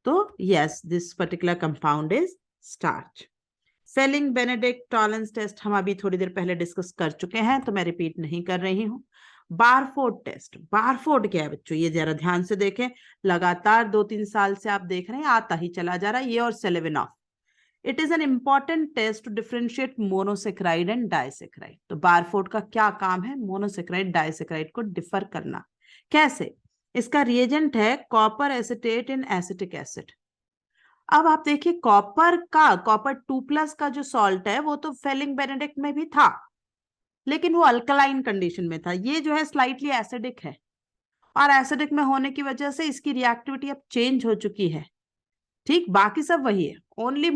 तो yes, this particular compound is starch. Fehling Benedict Tollens test हम अभी थोड़ी देर पहले डिस्कस कर चुके हैं, तो मैं रिपीट नहीं कर रही हूं। बारफोर्ड टेस्ट, बारफोर्ड क्या है बच्चों, ये जरा ध्यान से देखें, लगातार 2-3 साल से आप देख रहे हैं, आता ही चला जा रहा है ये और Seliwanoff. It is an important test to differentiate monosaccharide and disaccharide. तो बारफोर्ड का क्या काम है, मोनोसेक्राइड डाइसेक्राइड को डिफर करना। कैसे? इसका रिएजेंट है कॉपर एसिटेट इन एसिटिक एसिड। अब आप देखिए कॉपर 2+ का जो सॉल्ट है वो तो फेलिंग बेनेडिक्ट में भी था, लेकिन वो अल्कलाइन कंडीशन में था। ये जो है स्लाइटली एसिडिक है, और एसिडिक में होने की वजह से इसकी रिएक्टिविटी अब चेंज हो चुकी है। ठीक, बाकी सब वही है, only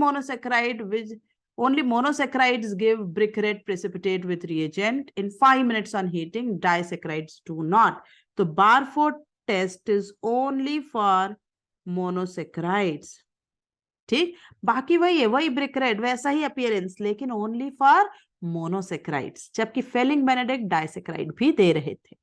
monosaccharides give brick red precipitate with reagent in 5 minutes on heating, disaccharides do not. तो Barfoed test is only for monosaccharides। ठीक, बाकी वही है, वही ब्रिक रेड, वैसा ही अपीयरेंस, लेकिन ओनली फॉर मोनोसेक्राइड्स, जबकि फेलिंग बेनेडिक्ट डाइसेक्राइड भी दे रहे थे।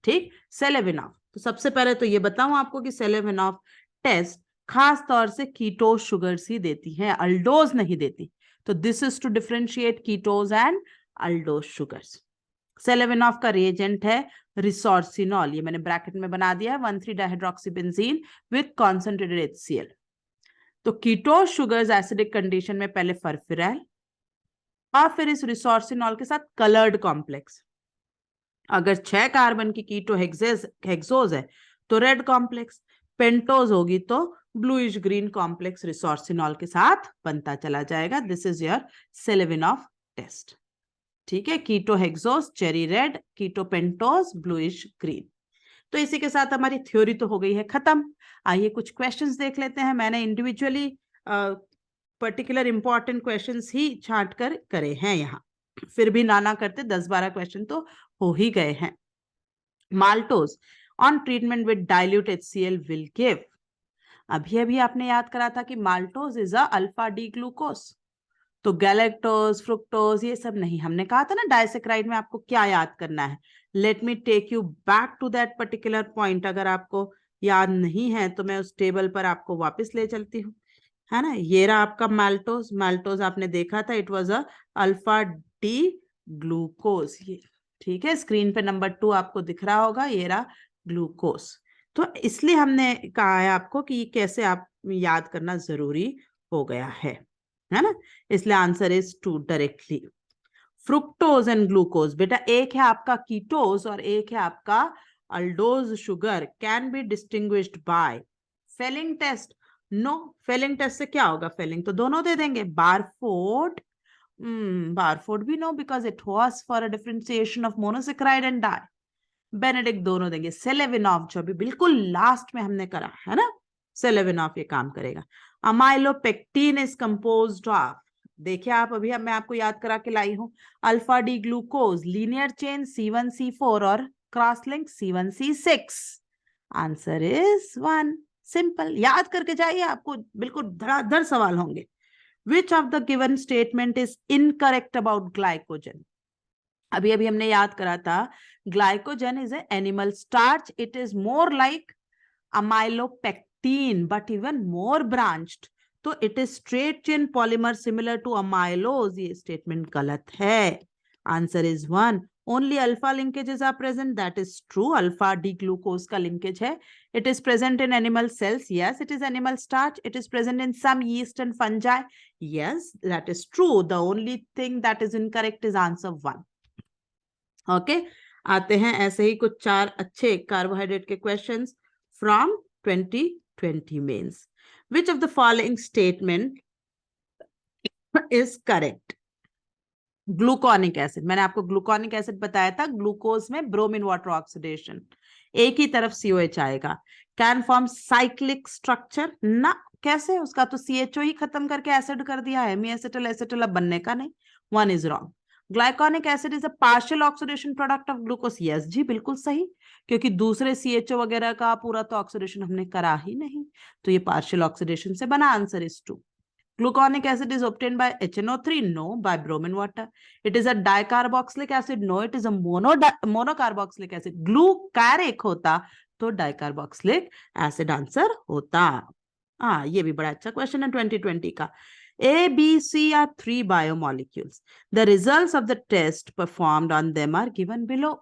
ठीक, सेलेविनॉफ। तो सबसे पहले तो ये बताऊं आपको कि सेलेविनॉफ टेस्ट खास तौर से कीटोज शुगर्स ही देती है, अल्डोज नहीं देती। तो this is to differentiate ketose and aldose sugars. Seliwanoff का रिएजेंट है रिसोर्सिनॉल, ये मैंने ब्रैकेट में बना दिया है, 1,3-डाइहाइड्रोक्सीबेंजीन विद कॉन्सेंट्रेटेड HCl। तो कीटोज शुगर्स एसिडिक कंडीशन में पहले फर्फिरैल और फिर इस रिसोर्सिनॉल के साथ कलर्ड कॉम्प्लेक्स। अगर 6 कार्बन की कीटो हेक्सोज है तो रेड कॉम्प्लेक्स, पेंटोज होगी तो ब्लूइश ग्रीन कॉम्प्लेक्स रिसोर्सिनॉल के साथ बनता चला जाएगा। This is your Seliwanoff test. ठीक है, keto hexose cherry red, keto pentose bluish green. तो इसी के साथ हमारी थ्योरी तो हो गई है खत्म। आइए कुछ क्वेश्चंस देख लेते हैं। मैंने इंडिविजुअली पर्टिकुलर इंपॉर्टेंट क्वेश्चंस ही छांट कर करे हैं यहाँ, फिर भी ना करते 10-12 क्वेश्चन तो हो ही गए हैं। Maltose on treatment with dilute HCl will give. अभी आपने याद करा था कि maltose is alpha D glucose, तो गैलेक्टोज फ्रुक्टोज ये सब नहीं। हमने कहा था ना डाइसेक्राइड में आपको क्या याद करना है। Let me take you back to that particular point. अगर आपको याद नहीं है तो मैं उस टेबल पर आपको वापस ले चलती हूँ, है ना। ये रहा आपका माल्टोज, माल्टोज आपने देखा था, it was alpha D glucose. ये ठीक है, स्क्रीन पे नंबर 2 आपको दिख रहा होगा, ये रहा ग्लूकोज। तो इसलिए हमने कहा है आपको कि कैसे आप याद करना जरूरी हो गया है ना। इसलिए answer is 2 directly. Fructose and glucose, बेटा एक है आपका कीटोज और एक है आपका aldose sugar, can be distinguished by Fehling test. No, Fehling test से क्या होगा, फेलिंग तो दोनों दे देंगे। बारफोर्ड बारफोर्ड भी no, because it was for a differentiation of monosaccharide and di. Benedict दोनों देंगे। सेलेविनॉफ जो अभी बिल्कुल लास्ट में हमने करा है ना, सेलेविनॉफ ये काम करेगा। अमाइलोपेक्टिन इज कंपोज्ड ऑफ, देखिए आप अभी मैं आपको याद करा के लाई हूं, alpha D glucose, linear chain C1C4 और cross link C1C6। Answer is 1। Simple, याद करके जाइए, आपको बिल्कुल धड़ाधड़ सवाल होंगे। Which of the given statement is incorrect about glycogen. अभी हमने याद करा था, glycogen is a animal starch, it is more like amylopectin but even more branched. तो it is straight chain polymer similar to amylose, ये statement गलत है। Answer is 1। Only alpha linkages are present, that is true. Alpha D glucose का linkage है। It is present in animal cells, yes. It is animal starch. It is present in some yeast and fungi, yes, that is true. The only thing that is incorrect is answer 1. Okay, आते हैं ऐसे ही कुछ 4 अच्छे carbohydrate के questions from 2020 Mains. Which of the following statement is correct. Gluconic acid, मैंने आपको gluconic acid बताया था, ग्लूकोज में ब्रोमीन वाटर ऑक्सीडेशन, एक ही तरफ COH आएगा। कैन फॉर्म साइक्लिक स्ट्रक्चर ना, कैसे, उसका तो CHO ही खत्म करके एसिड कर दिया है, हेमीएसिटिल एसिटिल अब बनने का नहीं। 1 is wrong. Gluconic acid is a partial oxidation product of glucose, yes जी बिल्कुल सही, क्योंकि दूसरे CHO वगैरह का पूरा तो ऑक्सीडेशन हमने करा ही नहीं, तो ये पार्शियल ऑक्सीडेशन से बना। Answer is 2। Gluconic acid is obtained by HNO3? No. By bromine water. It is a dicarboxylic acid? No. It is a monocarboxylic acid. Glucaric होता तो dicarboxylic acid आंसर होता। हाँ, ये भी बड़ा अच्छा क्वेश्चन है 2020 का। A, B, C are 3 biomolecules. The results of the test performed on them are given below.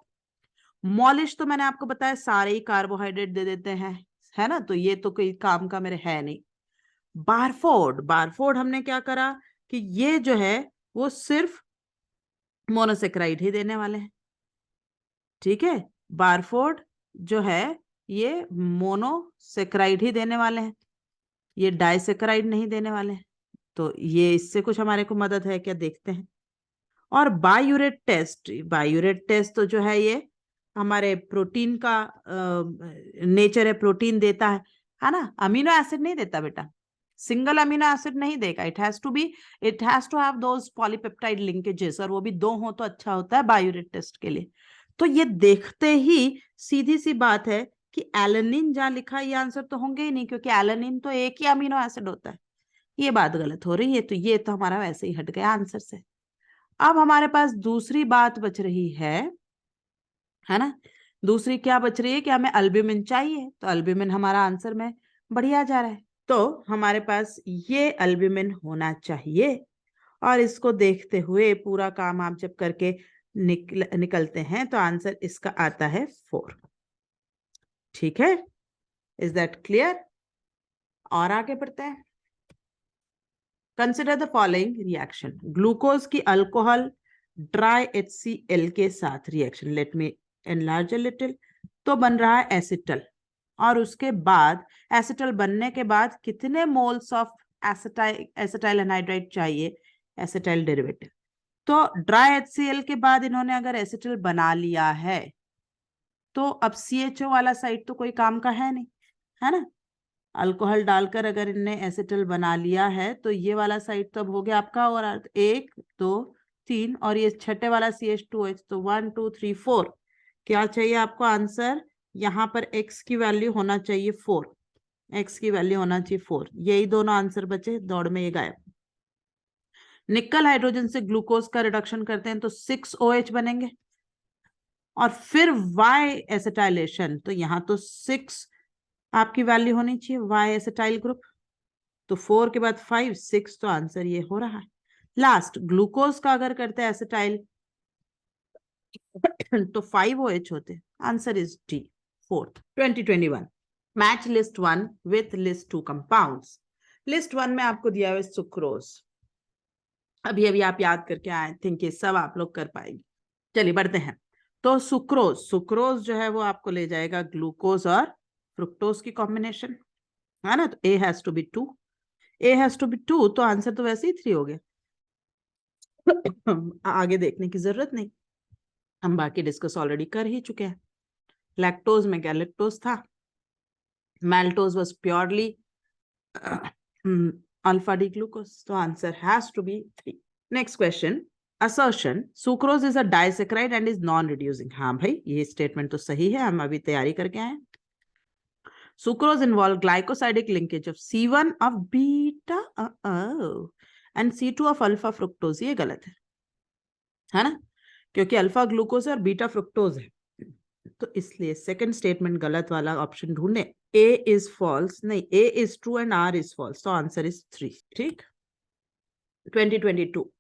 Molisch तो मैंने आपको बताया सारे ही कार्बोहाइड्रेट दे देते हैं, है ना, तो ये तो कोई काम का मेरे है नहीं। बारफोर्ड हमने क्या करा कि ये जो है वो सिर्फ मोनोसेक्राइड ही देने वाले हैं, ठीक है। बारफोर्ड जो है ये मोनोसेक्राइड ही देने वाले हैं, ये डाइसेक्राइड नहीं देने वाले हैं। तो ये इससे कुछ हमारे को मदद है क्या, देखते हैं। और बायूरेट टेस्ट तो जो है ये हमारे प्रोटीन का नेचर है, प्रोटीन देता है ना, अमीनो एसिड नहीं देता बेटा, सिंगल अमीनो एसिड नहीं देगा, it has to have those polypeptide linkages, और वो भी 2 हो तो अच्छा होता है बायूरेट टेस्ट के लिए। तो ये देखते ही सीधी सी बात है कि एलेनिन जहां लिखा है ये आंसर तो होंगे ही नहीं, क्योंकि एलेनिन तो एक ही अमीनो एसिड होता है। ये बात गलत हो रही है, तो ये तो हमारा वैसे ही हट गया आंसर से। अब हमारे पास दूसरी बात बच रही है ना, दूसरी क्या बच रही है कि हमें अल्ब्यूमिन चाहिए, तो अल्ब्यूमिन हमारा आंसर में बढ़िया जा रहा है, तो हमारे पास ये अल्ब्यूमिन होना चाहिए। और इसको देखते हुए पूरा काम आप जब करके निकलते हैं तो आंसर इसका आता है 4। ठीक है, इज दैट क्लियर? और आगे बढ़ते हैं। Consider the following reaction. Glucose की अल्कोहल ड्राई HCl के साथ reaction, let me enlarge a little, तो बन रहा है एसिटल, और उसके बाद एसिटल बनने के बाद कितने मोल्स ऑफ एसिटाइल एनहाइड्राइड चाहिए, एसिटाइल डेरिवेटिव। तो ड्राई HCl के बाद इन्होंने अगर एसिटल बना लिया है तो अब CHO वाला साइड तो कोई काम का है नहीं, है ना। अल्कोहल डालकर अगर इनने एसिटल बना लिया है तो ये वाला साइड तो अब हो गया आपका, और 1 2 3, और ये छठे वाला CH2H, तो 1 2 3 4। क्या चाहिए आपको आंसर, यहाँ पर x की वैल्यू होना चाहिए 4, x की वैल्यू होना चाहिए 4। यही दोनों आंसर बचे, दौड़ में ये गायब। निकल हाइड्रोजन से ग्लूकोज का रिडक्शन करते हैं तो 6OH बनेंगे, और फिर Y एसिटाइलेशन, तो यहाँ तो 6 आपकी वैल्यू होनी चाहिए Y एसिटाइल ग्रुप, तो 4 के बाद 5 6, तो आंसर ये हो रहा है। लास्ट ग्लूकोज का अगर करते हैं एसिटाइल तो 5OH होते, answer is D 4th। 2021 match list 1 with list 2 compounds. List 1 में आपको दिया हुआ सुक्रोज, अभी आप याद करके आए, थिंक ये सब आप लोग कर पाएंगे। चलिए बढ़ते हैं। तो सुक्रोज जो है वो आपको ले जाएगा ग्लूकोज और फ्रुक्टोज की कॉम्बिनेशन, है ना, तो A हैज टू बी 2, तो आंसर तो वैसे ही 3 हो गया। आगे देखने की जरूरत नहीं, हम बाकी डिस्कस ऑलरेडी कर ही चुके हैं। लैक्टोज में क्या लैक्टोज था, maltose was purely alpha D glucose, तो answer has to be 3। Next question, assertion sucrose is a disaccharide and is non reducing। हाँ भाई, ये स्टेटमेंट तो सही है, हम अभी तैयारी करके आए। Sucrose involve glycosidic linkage of C1 of beta and C2 of alpha fructose, ये गलत है ना, क्योंकि अल्फा ग्लूकोज और बीटा फ्रुक्टोज है, तो इसलिए सेकंड स्टेटमेंट गलत वाला ऑप्शन ढूंढे। A इज फॉल्स नहीं, A is true and R is false, तो आंसर इज 3। ठीक। 2022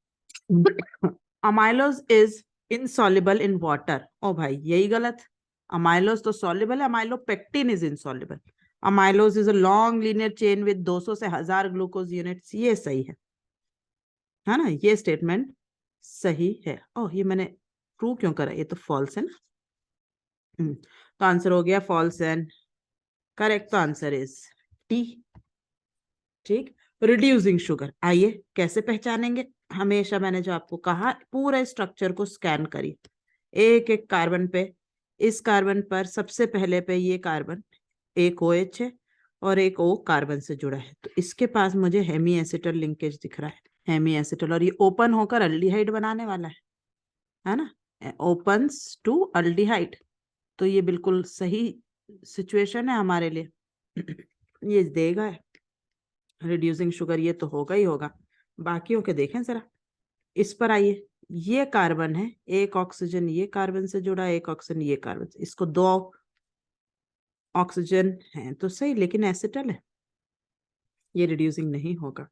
amylose is insoluble in water, ओ भाई यही गलत, अमाइलोज तो सॉल्युबल है, amylopectin is insoluble. Amylose is a long linear chain with 200 से 1000 ग्लूकोज यूनिट्स, ये सही है ना, ये स्टेटमेंट सही है। ओह, ये मैंने प्रूव क्यों करा, ये तो फॉल्स है ना। तो आंसर हो गया फॉल्स एंड करेक्ट, तो आंसर इज टी। ठीक। रिड्यूसिंग शुगर, आइए कैसे पहचानेंगे, हमेशा मैंने जो आपको कहा पूरे स्ट्रक्चर को स्कैन करिए, एक एक कार्बन पे, इस कार्बन पर सबसे पहले पे ये कार्बन एक OH है और एक O कार्बन से जुड़ा है, तो इसके पास मुझे हेमी एसिटल लिंकेज दिख रहा है, हेमी एसिटल, और ये ओपन होकर अल्डिहाइड बनाने वाला है ना, ओपन्स टू अल्डिहाइड, तो ये बिल्कुल सही सिचुएशन है हमारे लिए। ये देगा है। रिड्यूसिंग शुगर ये तो होगा ही होगा। बाकियों के देखें जरा, इस पर आइए। ये कार्बन है, एक ऑक्सीजन ये कार्बन से जुड़ा, एक ऑक्सीजन ये कार्बन से, इसको 2 ऑक्सीजन है तो सही, लेकिन एसिटल है, ये रिड्यूसिंग नहीं होगा।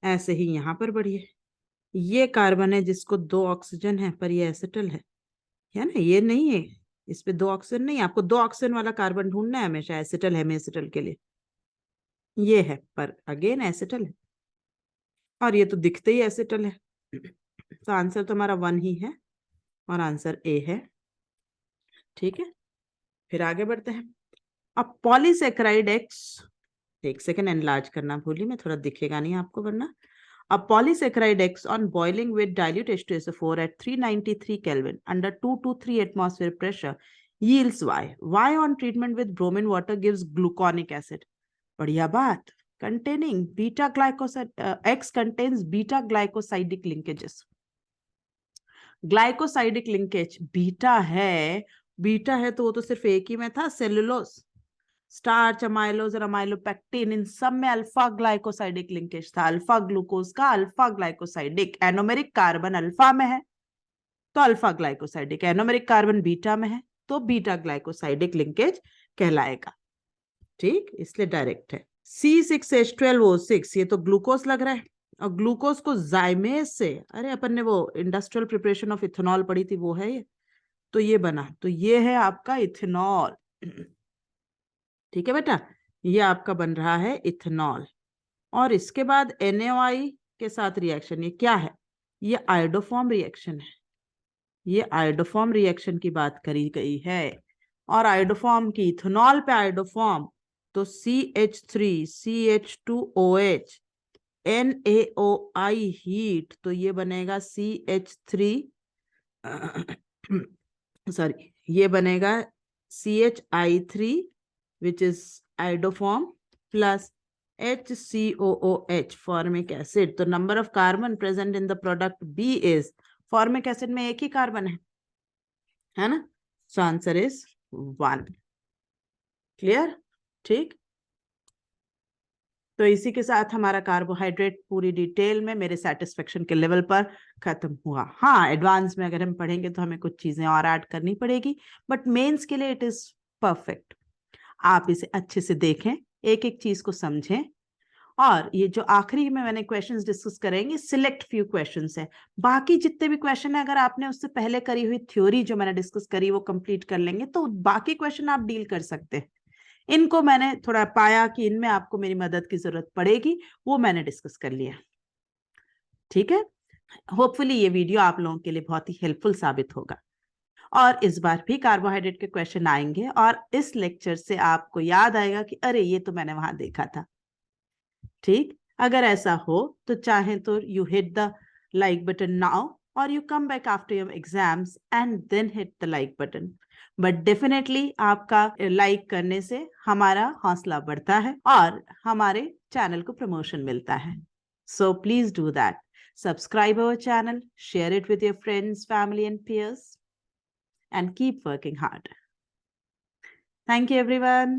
ऐसे ही यहाँ पर बढ़िए, ये कार्बन है जिसको 2 ऑक्सीजन है पर ये एसिटल है ना, ये नहीं है, इस पे 2 ऑक्सीजन नहीं, आपको 2 ऑक्सीजन वाला कार्बन ढूंढना है हमेशा एसिटल है, एसिटल के लिए ये है, पर अगेन एसिटल है, और ये तो दिखते ही एसिटल है। तो आंसर तो हमारा 1 ही है, और आंसर ए है। ठीक है, फिर आगे बढ़ते हैं। अब पॉलीसेकेराइड एक्स, एक सेकेंड एनलार्ज करना भूली मैं, थोड़ा दिखेगा नहीं आपको वरना। A polysaccharide X on boiling with dilute H2SO4 at 393 Kelvin under 2 to 3 atmosphere pressure yields Y. Y on treatment with bromine water gives gluconic acid. बढ़िया बात। Containing beta glycoside, X contains beta glycosidic linkages. Glycosidic linkage beta है तो वो तो सिर्फ एक ही में था, सेलुलोज, स्टार्च, अमाइलोज और अमाइलोपेक्टिन, इन सब में अल्फा ग्लाइकोसाइडिक लिंकेज था। अल्फा ग्लूकोज का alpha glycosidic, anomeric carbon alpha में है तो alpha glycosidic, anomeric carbon beta में है तो बीटा ग्लाइकोसाइडिक लिंकेज कहलाएगा। ठीक, इसलिए डायरेक्ट है। C6H12O6 ये तो ग्लूकोज लग रहा है, और ग्लूकोज को जाइमेस से, अरे अपन ने वो इंडस्ट्रियल प्रिपरेशन ऑफ इथेनॉल पढ़ी थी, वो है ये, तो ये बना, तो ये है आपका इथेनॉल। ठीक है बेटा, ये आपका बन रहा है इथेनॉल। और इसके बाद NaOI के साथ रिएक्शन, ये क्या है, ये आयोडोफॉर्म रिएक्शन है, ये आयोडोफॉर्म रिएक्शन की बात करी गई है। और आयोडोफॉर्म की, इथेनॉल पे आयोडोफॉर्म, तो CH3 CH2OH NaOI हीट, तो ये बनेगा CH3 सॉरी, ये बनेगा CHI3 which is iodoform plus HCOOH formic acid. तो number of carbon present in the product B is, formic acid में एक ही कार्बन है ना, so answer is 1. Clear? ठीक, तो इसी के साथ हमारा कार्बोहाइड्रेट पूरी डिटेल में मेरे सेटिस्फेक्शन के लेवल पर खत्म हुआ। हाँ, एडवांस में अगर हम पढ़ेंगे तो हमें कुछ चीजें और ऐड करनी पड़ेगी, बट मेंस के लिए इट इज परफेक्ट। आप इसे अच्छे से देखें, एक एक चीज को समझें, और ये जो आखिरी में मैंने क्वेश्चंस डिस्कस करेंगे, सिलेक्ट फ्यू क्वेश्चंस है, बाकी जितने भी क्वेश्चन है अगर आपने उससे पहले करी हुई थ्योरी जो मैंने डिस्कस करी वो कंप्लीट कर लेंगे तो बाकी क्वेश्चन आप डील कर सकते हैं। इनको मैंने थोड़ा पाया कि इनमें आपको मेरी मदद की जरूरत पड़ेगी, वो मैंने डिस्कस कर लिया। ठीक है, होपफुली ये वीडियो आप लोगों के लिए बहुत ही हेल्पफुल साबित होगा, और इस बार भी कार्बोहाइड्रेट के क्वेश्चन आएंगे, और इस लेक्चर से आपको याद आएगा कि अरे ये तो मैंने वहां देखा था। ठीक, अगर ऐसा हो तो चाहे तो you hit the like button now, और you come back after your exams and then hit the like button. But definitely आपका लाइक करने से हमारा हौसला बढ़ता है और हमारे चैनल को प्रमोशन मिलता है। So please do that, subscribe our channel, share it with your friends, family and peers, and keep working hard. Thank you everyone.